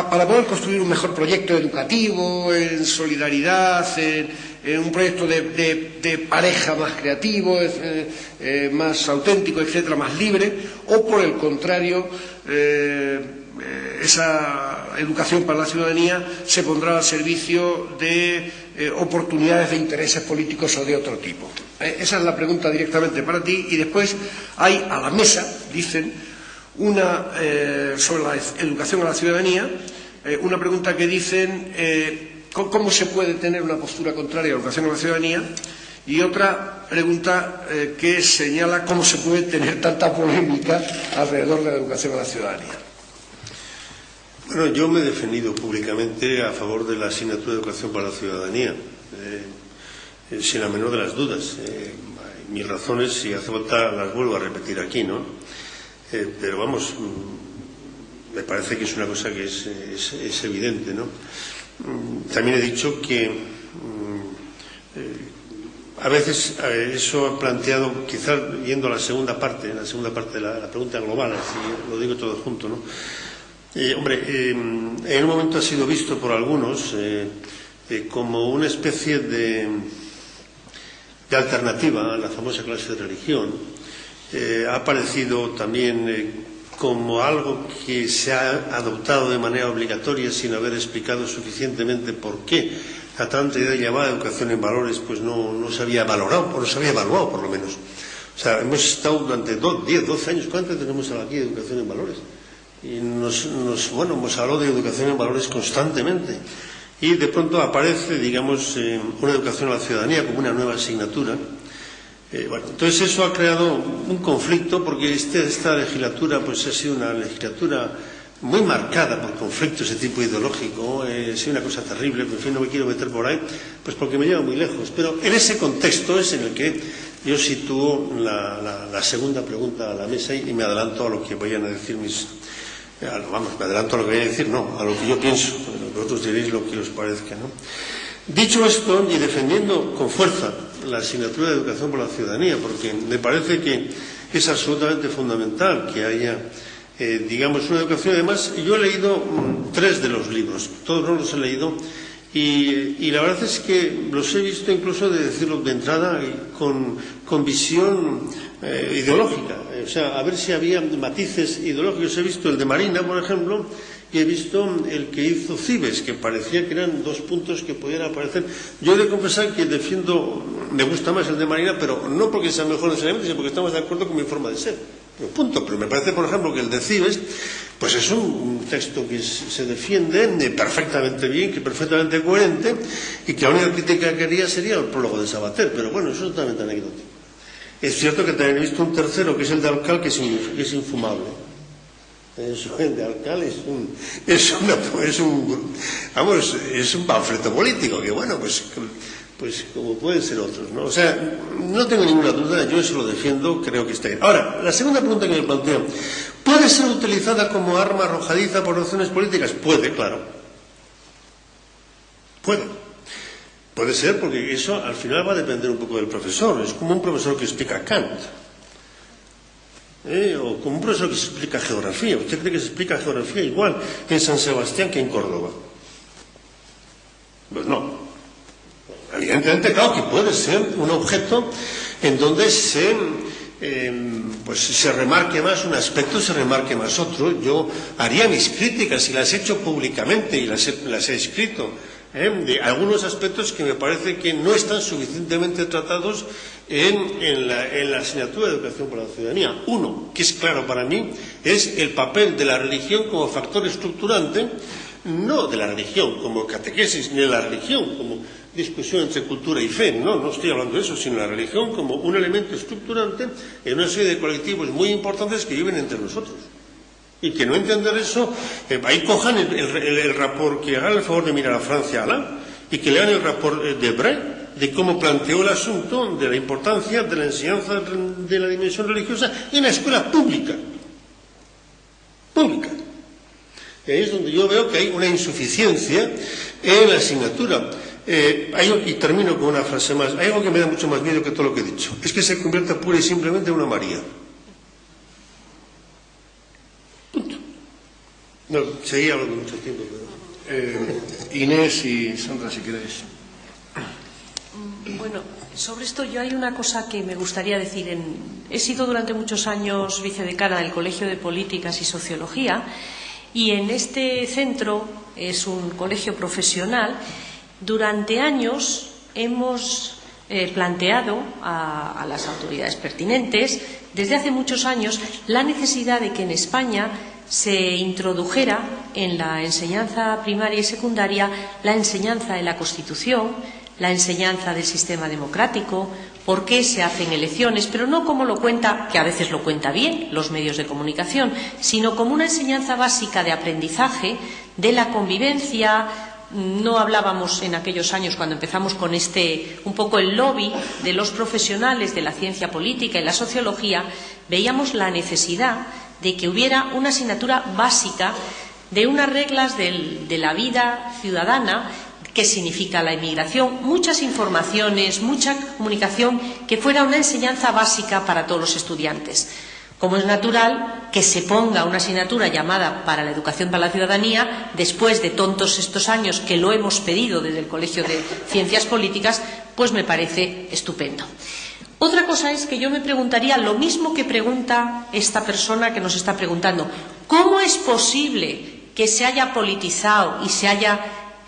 para poder construir un mejor proyecto educativo, en solidaridad, en un proyecto de pareja más creativo, más auténtico, etcétera, más libre, o por el contrario, esa educación para la ciudadanía se pondrá al servicio de oportunidades de intereses políticos o de otro tipo? Esa es la pregunta directamente para ti. Y después hay a la mesa, dicen, una sobre la educación a la ciudadanía, una pregunta que dicen cómo se puede tener una postura contraria a la educación a la ciudadanía, y otra pregunta que señala cómo se puede tener tanta polémica alrededor de la educación a la ciudadanía. Bueno, yo me he definido públicamente a favor de la asignatura de educación para la ciudadanía, sin la menor de las dudas. Mis razones, si hace falta, las vuelvo a repetir aquí, ¿no? Pero vamos, me parece que es una cosa que es evidente, ¿no? También he dicho que a veces eso ha planteado, quizás yendo a la segunda parte de la pregunta global, así lo digo todo junto, ¿no? Hombre, en un momento ha sido visto por algunos como una especie de alternativa a la famosa clase de religión. Ha aparecido también como algo que se ha adoptado de manera obligatoria sin haber explicado suficientemente por qué la tanta idea llamada educación en valores pues no se había valorado, o no se había evaluado por lo menos. O sea, hemos estado durante 10, 12 años, ¿cuánto tenemos aquí de educación en valores? Y hemos hablado de educación en valores constantemente. Y de pronto aparece, digamos, una educación a la ciudadanía como una nueva asignatura. Entonces eso ha creado un conflicto porque esta legislatura pues ha sido una legislatura muy marcada por conflictos de tipo ideológico, ha sido una cosa terrible, en fin, no me quiero meter por ahí, pues porque me lleva muy lejos. Pero en ese contexto es en el que yo sitúo la segunda pregunta a la mesa y me adelanto a lo que vayan a decir me adelanto a lo que voy a decir, no, a lo que yo pienso, vosotros diréis lo que os parezca, ¿no? Dicho esto, y defendiendo con fuerza la asignatura de educación por la ciudadanía, porque me parece que es absolutamente fundamental que haya, digamos, una educación. Además, yo he leído 3 de los libros, todos no los he leído, y la verdad es que los he visto incluso, de decirlo de entrada, con visión ideológica, o sea, a ver si había matices ideológicos. He visto el de Marina, por ejemplo, y he visto el que hizo Cibes, que parecía que eran 2 puntos que podían aparecer. Yo he de confesar que me gusta más el de Marina, pero no porque sea mejor necesariamente, sino porque estamos de acuerdo con mi forma de ser. Punto. Pero me parece, por ejemplo, que el de Cibes, pues es un texto que se defiende perfectamente bien, que es perfectamente coherente, y que la única crítica que haría sería el prólogo de Sabater, pero bueno, eso es totalmente anecdótico. Es cierto que también he visto un tercero, que es el de Alcal, que es infumable. Eso, el de Alcal es un panfleto político, que bueno, pues como pueden ser otros, ¿no? O sea, no tengo ninguna duda, yo eso lo defiendo, creo que está bien. Ahora, la segunda pregunta que me planteo, ¿puede ser utilizada como arma arrojadiza por razones políticas? Puede, claro. Puede ser, porque eso al final va a depender un poco del profesor. Es como un profesor que explica Kant. O como un profesor que se explica geografía. ¿Usted cree que se explica geografía igual en San Sebastián que en Córdoba? Pues no. Evidentemente, claro que puede ser un objeto en donde se remarque más un aspecto, se remarque más otro. Yo haría mis críticas y las he hecho públicamente y las he escrito de algunos aspectos que me parece que no están suficientemente tratados en la asignatura de Educación para la Ciudadanía. Uno, que es claro para mí, es el papel de la religión como factor estructurante, no de la religión como catequesis, ni de la religión como discusión entre cultura y fe, no estoy hablando de eso, sino la religión como un elemento estructurante en una serie de colectivos muy importantes que viven entre nosotros. Y que no entender eso, ahí cojan el rapport, que hagan el favor de mirar a Francia Alain, y que lean el rapport de Bray, de cómo planteó el asunto de la importancia de la enseñanza de la dimensión religiosa en la escuela pública. Pública. Y ahí es donde yo veo que hay una insuficiencia en la asignatura. Y termino con una frase más. Hay algo que me da mucho más miedo que todo lo que he dicho. Es que se convierta pura y simplemente en una María. Punto. No, seguía hablando mucho tiempo, pero... Inés y Sandra, si queréis. Bueno, sobre esto yo hay una cosa que me gustaría decir. He sido durante muchos años vicedecana del Colegio de Políticas y Sociología, y en este centro, es un colegio profesional, durante años hemos planteado a las autoridades pertinentes, desde hace muchos años, la necesidad de que en España se introdujera en la enseñanza primaria y secundaria la enseñanza de la Constitución, la enseñanza del sistema democrático, por qué se hacen elecciones, pero no como lo cuenta, que a veces lo cuenta bien los medios de comunicación, sino como una enseñanza básica de aprendizaje, de la convivencia. No hablábamos en aquellos años, cuando empezamos con un poco el lobby de los profesionales de la ciencia política y la sociología, veíamos la necesidad de que hubiera una asignatura básica de unas reglas de la vida ciudadana, qué significa la inmigración, muchas informaciones, mucha comunicación, que fuera una enseñanza básica para todos los estudiantes. Como es natural que se ponga una asignatura llamada para la educación para la ciudadanía, después de todos estos años que lo hemos pedido desde el Colegio de Ciencias Políticas, pues me parece estupendo. Otra cosa es que yo me preguntaría lo mismo que pregunta esta persona que nos está preguntando. ¿Cómo es posible que se haya politizado y se haya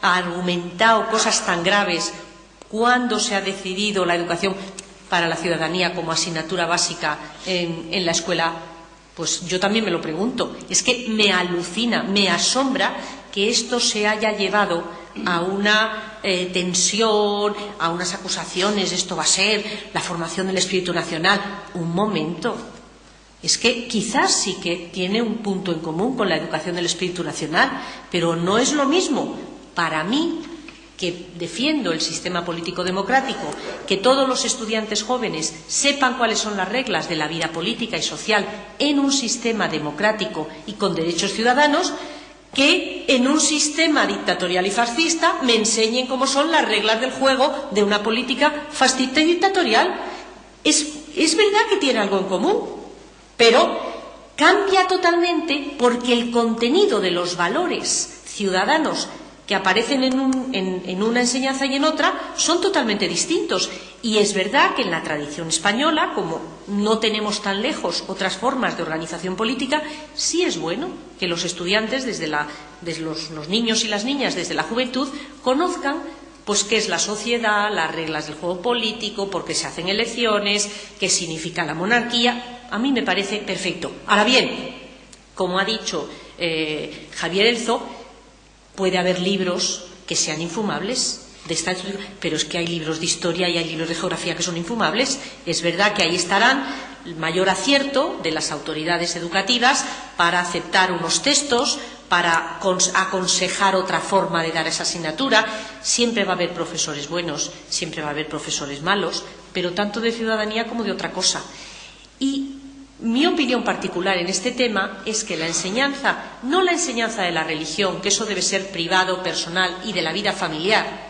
argumentado cosas tan graves cuando se ha decidido la educación para la ciudadanía como asignatura básica en la escuela? Pues yo también me lo pregunto. Es que me alucina, me asombra que esto se haya llevado a una tensión, a unas acusaciones. Esto va a ser la formación del espíritu nacional. Un momento. Es que quizás sí que tiene un punto en común con la educación del espíritu nacional, pero no es lo mismo para mí, que defiendo el sistema político democrático, que todos los estudiantes jóvenes sepan cuáles son las reglas de la vida política y social en un sistema democrático y con derechos ciudadanos, que en un sistema dictatorial y fascista me enseñen cómo son las reglas del juego de una política fascista y dictatorial. Es verdad que tiene algo en común, pero cambia totalmente, porque el contenido de los valores ciudadanos que aparecen en una enseñanza y en otra son totalmente distintos. Y es verdad que en la tradición española, como no tenemos tan lejos otras formas de organización política, sí es bueno que los estudiantes, desde los niños y las niñas, desde la juventud, conozcan pues qué es la sociedad, las reglas del juego político, por qué se hacen elecciones, qué significa la monarquía. A mí me parece perfecto. Ahora bien, como ha dicho Javier Elzo, puede haber libros que sean infumables, pero es que hay libros de historia y hay libros de geografía que son infumables. Es verdad que ahí estarán el mayor acierto de las autoridades educativas para aceptar unos textos, para aconsejar otra forma de dar esa asignatura. Siempre va a haber profesores buenos, siempre va a haber profesores malos, pero tanto de ciudadanía como de otra cosa. Y mi opinión particular en este tema es que la enseñanza, no la enseñanza de la religión, que eso debe ser privado, personal y de la vida familiar,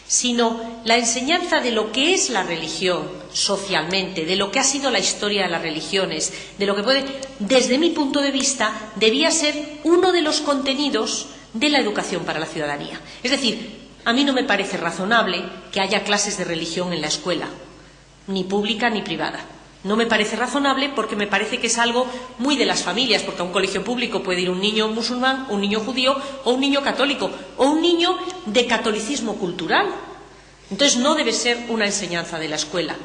sino la enseñanza de lo que es la religión socialmente, de lo que ha sido la historia de las religiones, de lo que puede, desde mi punto de vista, debía ser uno de los contenidos de la educación para la ciudadanía. Es decir, a mí no me parece razonable que haya clases de religión en la escuela, ni pública ni privada. No me parece razonable porque me parece que es algo muy de las familias, porque a un colegio público puede ir un niño musulmán, un niño judío o un niño católico o un niño de catolicismo cultural. Entonces no debe ser una enseñanza de la escuela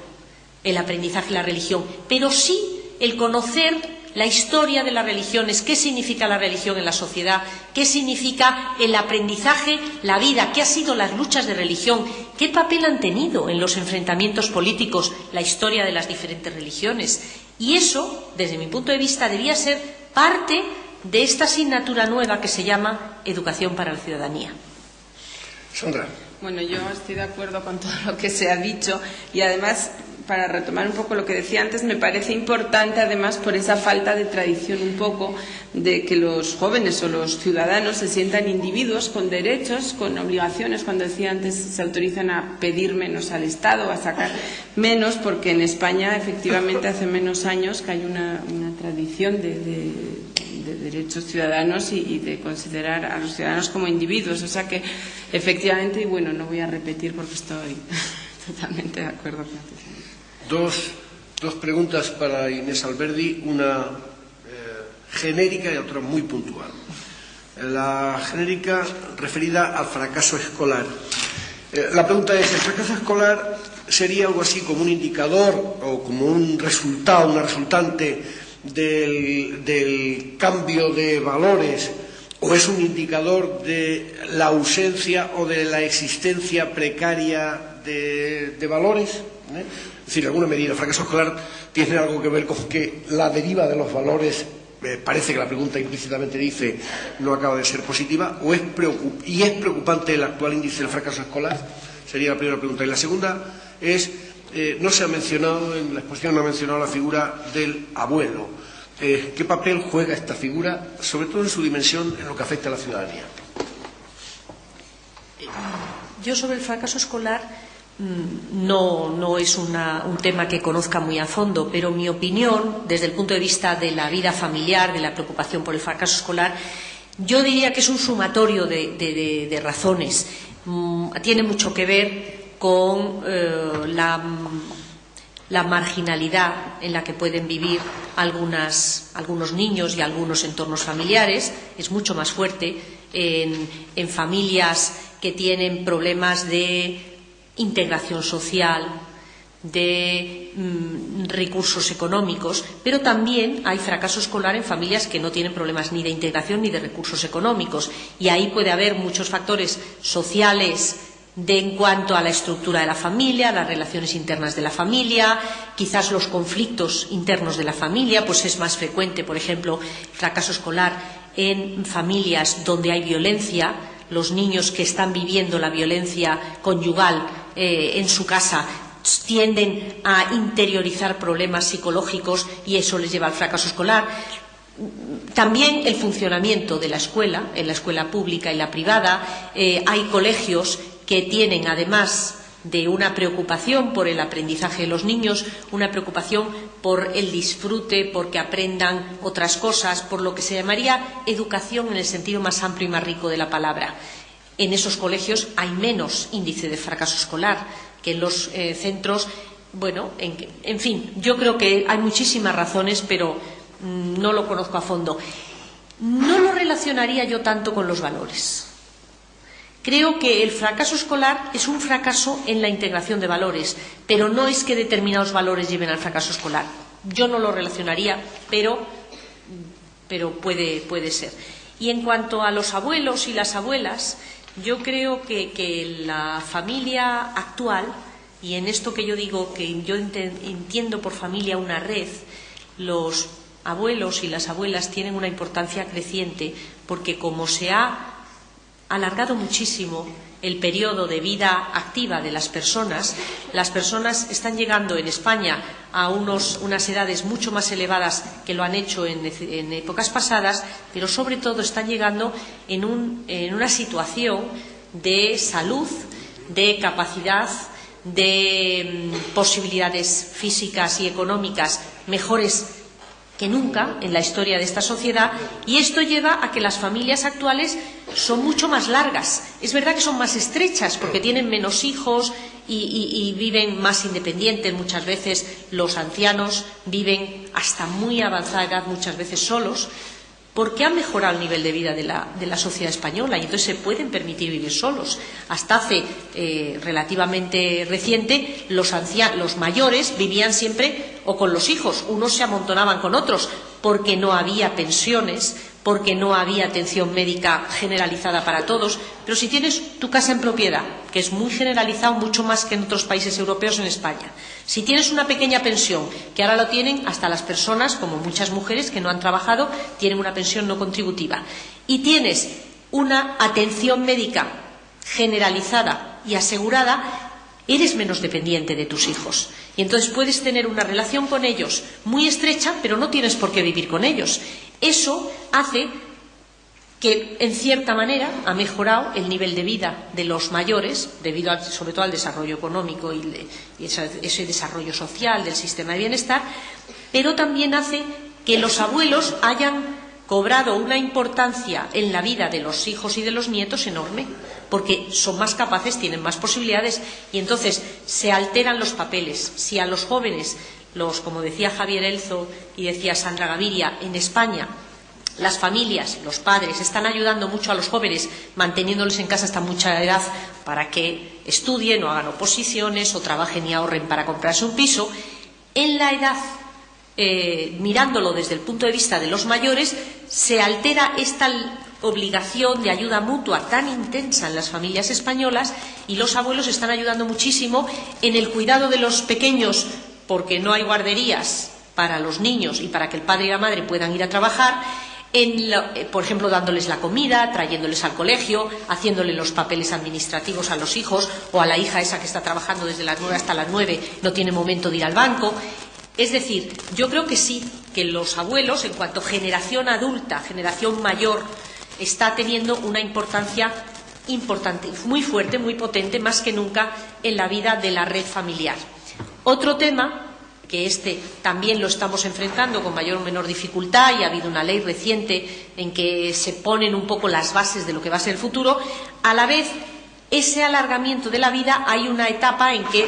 el aprendizaje de la religión, pero sí el conocer la historia de las religiones, qué significa la religión en la sociedad, qué significa el aprendizaje, la vida, qué han sido las luchas de religión, qué papel han tenido en los enfrentamientos políticos la historia de las diferentes religiones. Y eso, desde mi punto de vista, debía ser parte de esta asignatura nueva que se llama Educación para la Ciudadanía. Sandra. Bueno, yo estoy de acuerdo con todo lo que se ha dicho y además, para retomar un poco lo que decía antes, me parece importante además por esa falta de tradición un poco de que los jóvenes o los ciudadanos se sientan individuos con derechos, con obligaciones. Cuando decía antes, se autorizan a pedir menos al Estado, a sacar menos, porque en España efectivamente hace menos años que hay una tradición de derechos ciudadanos y de considerar a los ciudadanos como individuos. O sea que efectivamente, y bueno, no voy a repetir porque estoy totalmente de acuerdo con Dos preguntas para Inés Alberdi, una genérica y otra muy puntual. La genérica referida al fracaso escolar. La pregunta es, ¿el fracaso escolar sería algo así como un indicador o como un resultado, una resultante del cambio de valores, o es un indicador de la ausencia o de la existencia precaria de valores? Es decir, en alguna medida el fracaso escolar tiene algo que ver con que la deriva de los valores, parece que la pregunta implícitamente dice, no acaba de ser positiva, o es preocupante el actual índice del fracaso escolar. Sería la primera pregunta. Y la segunda es, no se ha mencionado, en la exposición no ha mencionado la figura del abuelo. ¿Qué papel juega esta figura, sobre todo en su dimensión, en lo que afecta a la ciudadanía? Yo sobre el fracaso escolar no es un tema que conozca muy a fondo, pero mi opinión, desde el punto de vista de la vida familiar, de la preocupación por el fracaso escolar, yo diría que es un sumatorio de razones. Tiene mucho que ver con la marginalidad en la que pueden vivir algunos niños y algunos entornos familiares. Es mucho más fuerte en familias que tienen problemas de integración social, de recursos económicos, pero también hay fracaso escolar en familias que no tienen problemas ni de integración ni de recursos económicos, y ahí puede haber muchos factores sociales en cuanto a la estructura de la familia, las relaciones internas de la familia, quizás los conflictos internos de la familia. Pues es más frecuente, por ejemplo, fracaso escolar en familias donde hay violencia. Los niños que están viviendo la violencia conyugal en su casa tienden a interiorizar problemas psicológicos y eso les lleva al fracaso escolar. También el funcionamiento de la escuela, en la escuela pública y la privada. Hay colegios que tienen, además de una preocupación por el aprendizaje de los niños, una preocupación por el disfrute, porque aprendan otras cosas, por lo que se llamaría educación en el sentido más amplio y más rico de la palabra. En esos colegios hay menos índice de fracaso escolar que en los centros. Bueno, en fin, yo creo que hay muchísimas razones, pero no lo conozco a fondo. No lo relacionaría yo tanto con los valores. Creo que el fracaso escolar es un fracaso en la integración de valores, pero no es que determinados valores lleven al fracaso escolar. Yo no lo relacionaría, pero puede ser. Y en cuanto a los abuelos y las abuelas, yo creo que la familia actual, y en esto que yo digo que yo entiendo por familia una red, los abuelos y las abuelas tienen una importancia creciente, porque como se ha alargado muchísimo el periodo de vida activa de las personas están llegando en España a unas edades mucho más elevadas que lo han hecho en épocas pasadas, pero sobre todo están llegando en una situación de salud, de capacidad, de posibilidades físicas y económicas mejores que nunca en la historia de esta sociedad, y esto lleva a que las familias actuales son mucho más largas. Es verdad que son más estrechas porque tienen menos hijos y viven más independientes. Muchas veces los ancianos viven hasta muy avanzada edad, muchas veces solos, porque ha mejorado el nivel de vida de la sociedad española y entonces se pueden permitir vivir solos. Hasta hace relativamente reciente los mayores vivían siempre o con los hijos, unos se amontonaban con otros porque no había pensiones, porque no había atención médica generalizada para todos. Pero si tienes tu casa en propiedad, que es muy generalizado, mucho más que en otros países europeos, en España, si tienes una pequeña pensión, que ahora lo tienen hasta las personas, como muchas mujeres que no han trabajado, tienen una pensión no contributiva, y tienes una atención médica generalizada y asegurada, eres menos dependiente de tus hijos. Y entonces puedes tener una relación con ellos muy estrecha, pero no tienes por qué vivir con ellos. Eso hace que, en cierta manera, ha mejorado el nivel de vida de los mayores, debido sobre todo al desarrollo económico y ese desarrollo social del sistema de bienestar, pero también hace que los abuelos hayan cobrado una importancia en la vida de los hijos y de los nietos enorme, porque son más capaces, tienen más posibilidades y entonces se alteran los papeles. Si a los jóvenes, como decía Javier Elzo y decía Sandra Gaviria, en España las familias, los padres, están ayudando mucho a los jóvenes, manteniéndoles en casa hasta mucha edad para que estudien o hagan oposiciones o trabajen y ahorren para comprarse un piso, en la edad, mirándolo desde el punto de vista de los mayores, se altera esta obligación de ayuda mutua tan intensa en las familias españolas y los abuelos están ayudando muchísimo en el cuidado de los pequeños, porque no hay guarderías para los niños y para que el padre y la madre puedan ir a trabajar, por ejemplo, dándoles la comida, trayéndoles al colegio, haciéndole los papeles administrativos a los hijos o a la hija esa que está trabajando desde las 9 hasta las 9, no tiene momento de ir al banco. Es decir, yo creo que sí, que los abuelos, en cuanto a generación adulta, generación mayor, está teniendo una importancia importante, muy fuerte, muy potente, más que nunca en la vida de la red familiar. Otro tema, que también lo estamos enfrentando con mayor o menor dificultad, y ha habido una ley reciente en que se ponen un poco las bases de lo que va a ser el futuro, a la vez, ese alargamiento de la vida, hay una etapa en que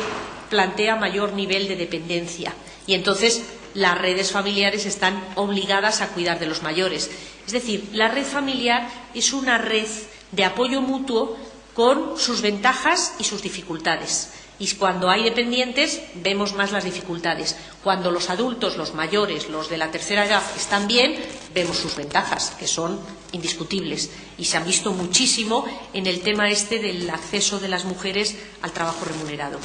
plantea mayor nivel de dependencia. Y entonces las redes familiares están obligadas a cuidar de los mayores. Es decir, la red familiar es una red de apoyo mutuo con sus ventajas y sus dificultades. Y cuando hay dependientes vemos más las dificultades. Cuando los adultos, los mayores, los de la tercera edad están bien, vemos sus ventajas, que son indiscutibles. Y se han visto muchísimo en el tema del acceso de las mujeres al trabajo remunerado.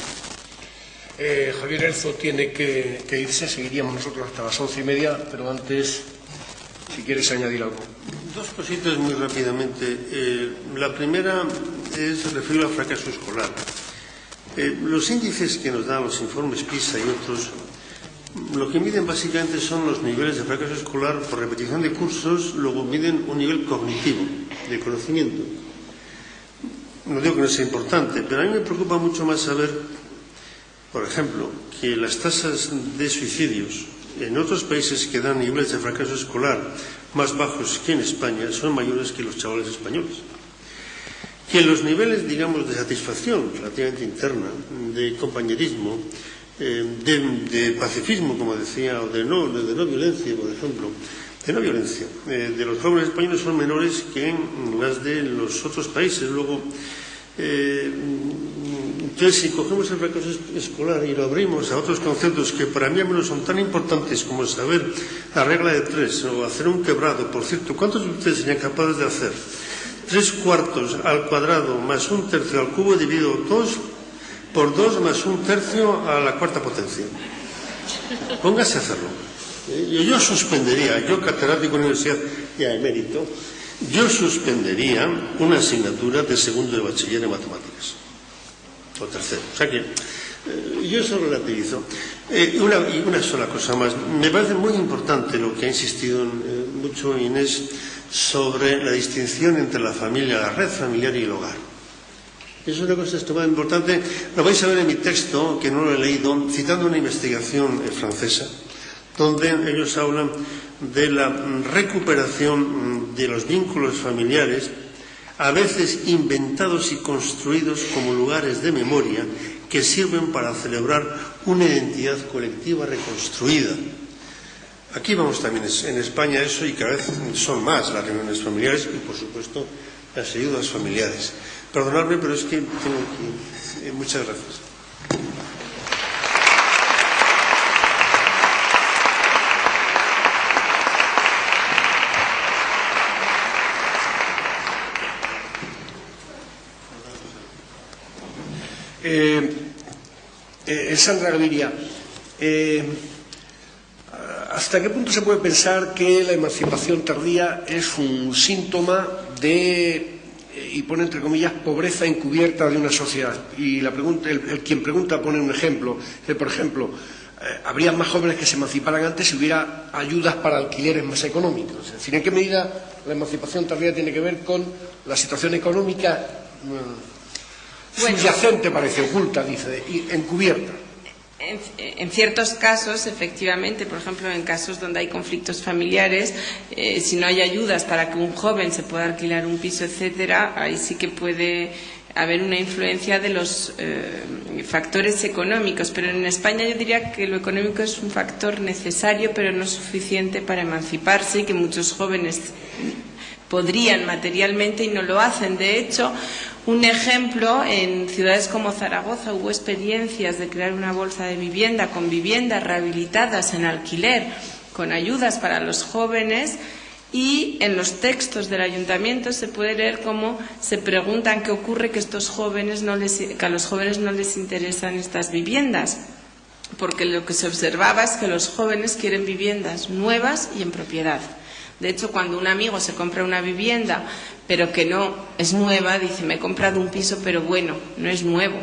Javier Elzo tiene que irse, seguiríamos nosotros hasta las 11:30, pero antes, si quieres añadir algo. Dos cositas muy rápidamente. La primera es referir al fracaso escolar. Los índices que nos dan los informes PISA y otros, lo que miden básicamente son los niveles de fracaso escolar por repetición de cursos, luego miden un nivel cognitivo, de conocimiento. No digo que no sea importante, pero a mí me preocupa mucho más saber, por ejemplo, que las tasas de suicidios en otros países que dan niveles de fracaso escolar más bajos que en España son mayores que los chavales españoles. Que los niveles, digamos, de satisfacción relativamente interna, de compañerismo, de pacifismo, como decía, o de no violencia, por ejemplo, de los jóvenes españoles son menores que en las de los otros países. Luego, entonces, si cogemos el fracaso escolar y lo abrimos a otros conceptos que para mí al menos son tan importantes como saber la regla de 3 o hacer un quebrado, por cierto, ¿cuántos de ustedes serían capaces de hacer 3/4 al cuadrado más 1/3 al cubo dividido 2 por 2 más 1/3 a la cuarta potencia? Póngase a hacerlo. Yo suspendería, yo catedrático en la universidad ya emérito, yo suspendería una asignatura de segundo de bachiller en matemáticas. O tercero. O sea que yo eso relativizo. Y una sola cosa más. Me parece muy importante lo que ha insistido mucho Inés sobre la distinción entre la familia, la red familiar y el hogar. Es una cosa extremadamente importante. Lo vais a ver en mi texto, que no lo he leído, citando una investigación francesa, donde ellos hablan de la recuperación de los vínculos familiares a veces inventados y construidos como lugares de memoria que sirven para celebrar una identidad colectiva reconstruida. Aquí vamos también en España eso, y cada vez son más las reuniones familiares y, por supuesto, las ayudas familiares. Perdonadme, pero es que tengo que... muchas gracias. Sandra Gaviria, ¿hasta qué punto se puede pensar que la emancipación tardía es un síntoma de, y pone entre comillas, pobreza encubierta de una sociedad? Y quien pregunta pone un ejemplo, por ejemplo, habría más jóvenes que se emanciparan antes si hubiera ayudas para alquileres más económicos. Es decir, ¿en qué medida la emancipación tardía tiene que ver con la situación económica subyacente, parece, oculta, dice, y encubierta? En ciertos casos, efectivamente, por ejemplo, en casos donde hay conflictos familiares, si no hay ayudas para que un joven se pueda alquilar un piso, etcétera, ahí sí que puede haber una influencia de los factores económicos. Pero en España yo diría que lo económico es un factor necesario, pero no suficiente para emanciparse, y que muchos jóvenes podrían materialmente y no lo hacen. De hecho, un ejemplo, en ciudades como Zaragoza hubo experiencias de crear una bolsa de vivienda con viviendas rehabilitadas en alquiler, con ayudas para los jóvenes, y en los textos del ayuntamiento se puede leer cómo se preguntan qué ocurre que a los jóvenes no les interesan estas viviendas, porque lo que se observaba es que los jóvenes quieren viviendas nuevas y en propiedad. De hecho, cuando un amigo se compra una vivienda, pero que no es nueva, dice, me he comprado un piso, pero bueno, no es nuevo.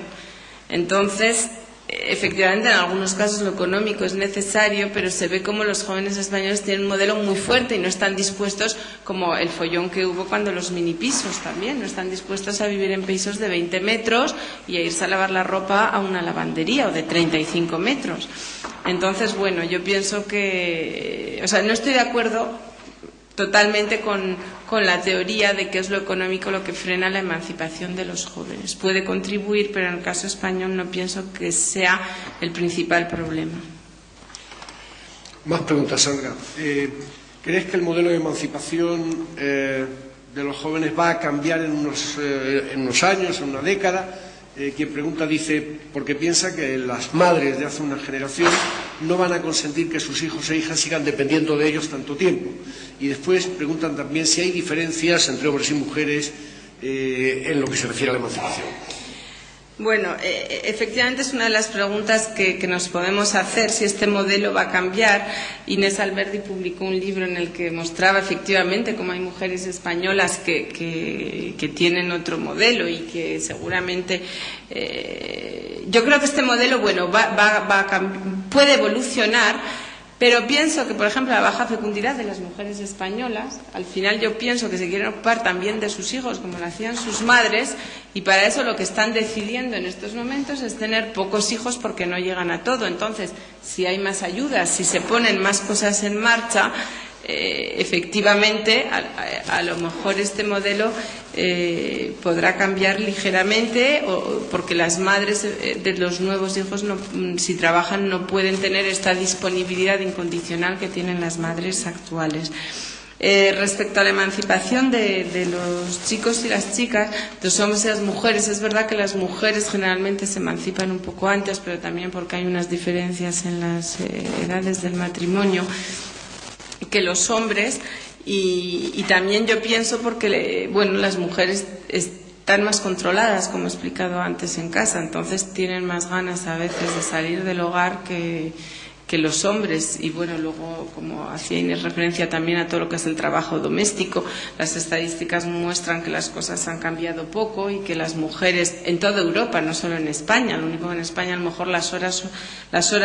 Entonces, efectivamente, en algunos casos lo económico es necesario, pero se ve como los jóvenes españoles tienen un modelo muy fuerte y no están dispuestos, como el follón que hubo cuando los minipisos también, no están dispuestos a vivir en pisos de 20 metros y a irse a lavar la ropa a una lavandería, o de 35 metros. Entonces, bueno, yo pienso que... O sea, no estoy de acuerdo totalmente con la teoría de que es lo económico lo que frena la emancipación de los jóvenes. Puede contribuir, pero en el caso español no pienso que sea el principal problema. Más preguntas, Sandra. ¿Crees que el modelo de emancipación de los jóvenes va a cambiar en unos años, en una década? Quien pregunta dice, porque piensa que las madres de hace una generación no van a consentir que sus hijos e hijas sigan dependiendo de ellos tanto tiempo. Y después preguntan también si hay diferencias entre hombres y mujeres en lo que se refiere a la emancipación. Bueno, efectivamente es una de las preguntas que nos podemos hacer, si este modelo va a cambiar. Inés Alberdi publicó un libro en el que mostraba efectivamente cómo hay mujeres españolas que tienen otro modelo y que seguramente... yo creo que este modelo, bueno, puede evolucionar, pero pienso que, por ejemplo, la baja fecundidad de las mujeres españolas, al final yo pienso que se quieren ocupar también de sus hijos, como lo hacían sus madres, y para eso lo que están decidiendo en estos momentos es tener pocos hijos porque no llegan a todo. Entonces, si hay más ayudas, si se ponen más cosas en marcha, efectivamente, a lo mejor este modelo podrá cambiar ligeramente, porque las madres de los nuevos hijos, si trabajan, no pueden tener esta disponibilidad incondicional que tienen las madres actuales. Respecto a la emancipación de los chicos y las chicas, los hombres y las mujeres, es verdad que las mujeres generalmente se emancipan un poco antes, pero también porque hay unas diferencias en las edades del matrimonio que los hombres, y también yo pienso porque las mujeres están más controladas, como he explicado antes, en casa, entonces tienen más ganas a veces de salir del hogar que los hombres. Y bueno, luego, como hacía Inés referencia también a todo lo que es el trabajo doméstico, las estadísticas muestran que las cosas han cambiado poco y que las mujeres en toda Europa, no solo en España, lo único que en España a lo mejor las horas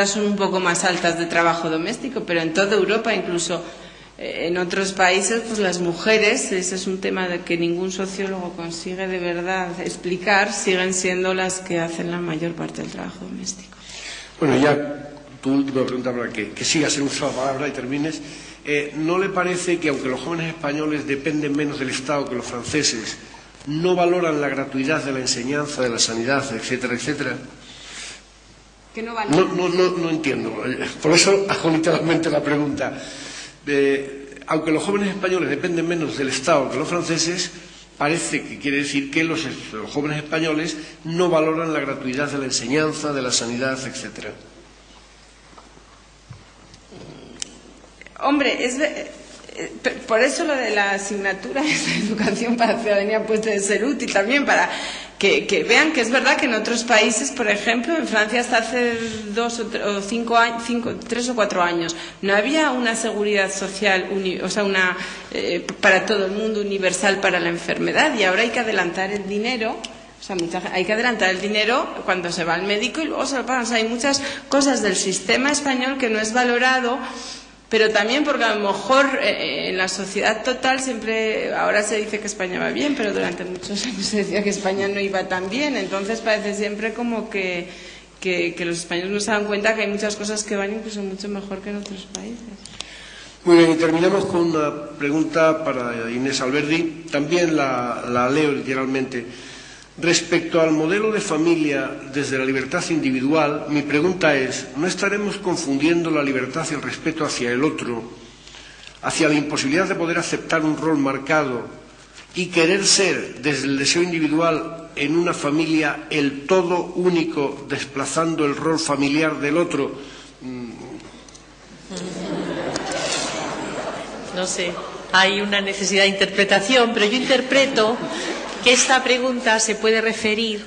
son un poco más altas de trabajo doméstico, pero en toda Europa, incluso en otros países, pues las mujeres, ese es un tema de que ningún sociólogo consigue de verdad explicar, siguen siendo las que hacen la mayor parte del trabajo doméstico. Bueno, ya tu última pregunta para que sigas en uso de la palabra y termines. ¿No le parece que, aunque los jóvenes españoles dependen menos del Estado que los franceses, no valoran la gratuidad de la enseñanza, de la sanidad, etcétera, etcétera? Que no valoran. No entiendo. Por eso hago literalmente la pregunta. Aunque los jóvenes españoles dependen menos del Estado que los franceses, parece que quiere decir que los jóvenes españoles no valoran la gratuidad de la enseñanza, de la sanidad, etcétera. Hombre, por eso lo de la asignatura de educación para la ciudadanía puede ser útil también para que vean que es verdad que en otros países, por ejemplo, en Francia hasta hace 3 o 4 años, no había una seguridad social, para todo el mundo universal para la enfermedad, y ahora hay que adelantar el dinero. O sea, hay que adelantar el dinero cuando se va al médico y luego se lo pagan. O sea, hay muchas cosas del sistema español que no es valorado, pero también porque a lo mejor en la sociedad total siempre, ahora se dice que España va bien, pero durante muchos años se decía que España no iba tan bien. Entonces parece siempre como que los españoles no se dan cuenta que hay muchas cosas que van incluso mucho mejor que en otros países. Muy bien, y terminamos con una pregunta para Inés Alberdi. También la leo literalmente. Respecto al modelo de familia desde la libertad individual, mi pregunta es, ¿no estaremos confundiendo la libertad y el respeto hacia el otro, hacia la imposibilidad de poder aceptar un rol marcado y querer ser, desde el deseo individual, en una familia el todo único, desplazando el rol familiar del otro? No sé, hay una necesidad de interpretación, pero yo interpreto que esta pregunta se puede referir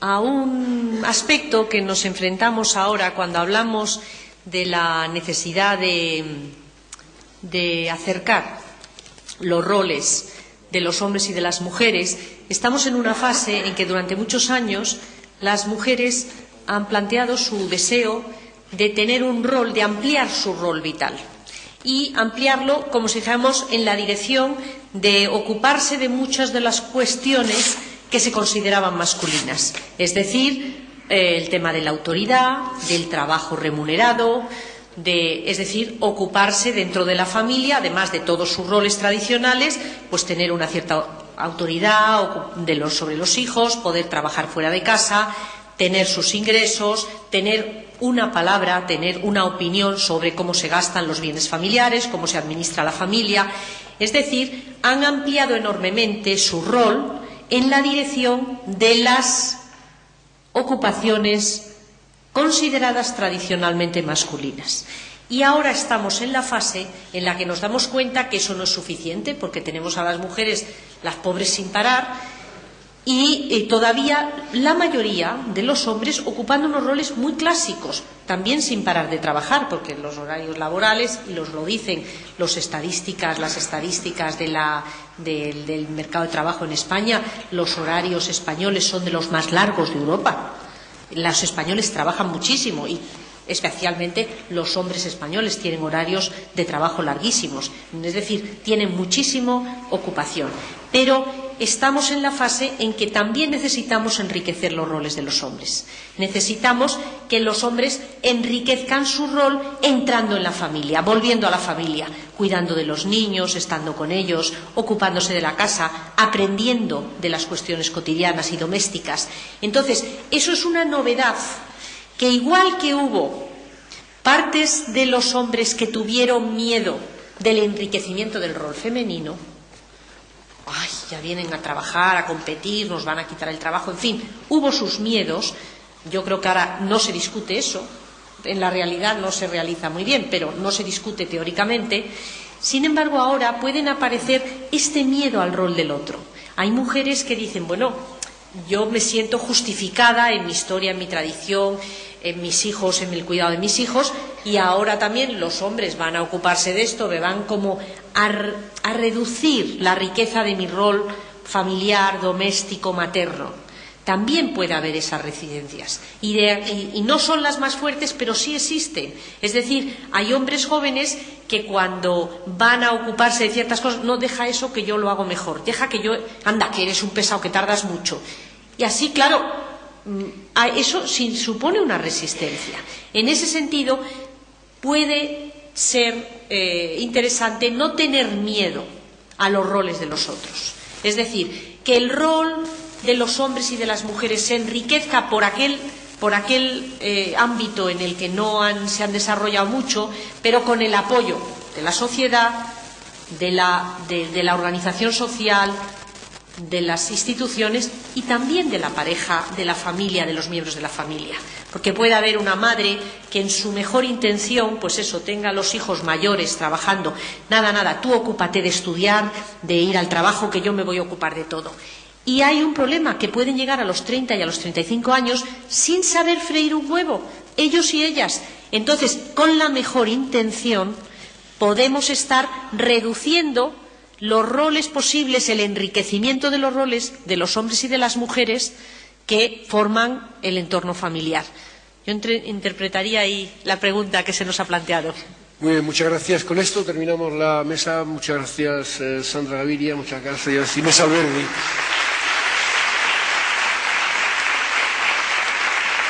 a un aspecto que nos enfrentamos ahora cuando hablamos de la necesidad de acercar los roles de los hombres y de las mujeres. Estamos en una fase en que durante muchos años las mujeres han planteado su deseo de tener un rol, de ampliar su rol vital y ampliarlo, como si dijéramos, en la dirección de ocuparse de muchas de las cuestiones que se consideraban masculinas, es decir, el tema de la autoridad, del trabajo remunerado, es decir, ocuparse dentro de la familia, además de todos sus roles tradicionales, pues tener una cierta autoridad sobre los hijos, poder trabajar fuera de casa, tener sus ingresos, tener una palabra, tener una opinión sobre cómo se gastan los bienes familiares, cómo se administra la familia. Es decir, han ampliado enormemente su rol en la dirección de las ocupaciones consideradas tradicionalmente masculinas. Y ahora estamos en la fase en la que nos damos cuenta que eso no es suficiente, porque tenemos a las mujeres, las pobres sin parar, y todavía la mayoría de los hombres ocupando unos roles muy clásicos, también sin parar de trabajar, porque los horarios laborales, y lo dicen las estadísticas del mercado de trabajo en España, los horarios españoles son de los más largos de Europa. Los españoles trabajan muchísimo y especialmente los hombres españoles tienen horarios de trabajo larguísimos, es decir, tienen muchísima ocupación. Pero estamos en la fase en que también necesitamos enriquecer los roles de los hombres. Necesitamos que los hombres enriquezcan su rol entrando en la familia, volviendo a la familia, cuidando de los niños, estando con ellos, ocupándose de la casa, aprendiendo de las cuestiones cotidianas y domésticas. Entonces, eso es una novedad que, igual que hubo partes de los hombres que tuvieron miedo del enriquecimiento del rol femenino, ay, ya vienen a trabajar, a competir, nos van a quitar el trabajo, en fin, hubo sus miedos. Yo creo que ahora no se discute eso, en la realidad no se realiza muy bien, pero no se discute teóricamente. Sin embargo, ahora pueden aparecer este miedo al rol del otro. Hay mujeres que dicen, bueno, yo me siento justificada en mi historia, en mi tradición, en mis hijos, en el cuidado de mis hijos, y ahora también los hombres van a ocuparse de esto, me van como a reducir la riqueza de mi rol familiar, doméstico, materno. También puede haber esas resistencias y no son las más fuertes, pero sí existen. Es decir, hay hombres jóvenes que cuando van a ocuparse de ciertas cosas, no, deja eso que yo lo hago mejor, deja que yo, anda, que eres un pesado, que tardas mucho. Y así, claro, eso sí supone una resistencia. En ese sentido, puede ser interesante no tener miedo a los roles de los otros. Es decir, que el rol de los hombres y de las mujeres se enriquezca por aquel ámbito en el que se han desarrollado mucho, pero con el apoyo de la sociedad, de la organización social, de las instituciones y también de la pareja, de la familia, de los miembros de la familia. Porque puede haber una madre que en su mejor intención, pues eso, tenga a los hijos mayores trabajando. Nada, tú ocúpate de estudiar, de ir al trabajo, que yo me voy a ocupar de todo. Y hay un problema, que pueden llegar a los 30 y a los 35 años sin saber freír un huevo, ellos y ellas. Entonces, con la mejor intención, podemos estar reduciendo los roles posibles, el enriquecimiento de los roles de los hombres y de las mujeres que forman el entorno familiar. Yo interpretaría ahí la pregunta que se nos ha planteado. Muy bien, muchas gracias. Con esto terminamos la mesa. Muchas gracias, Sandra Gaviria. Muchas gracias, Inés Alberdi.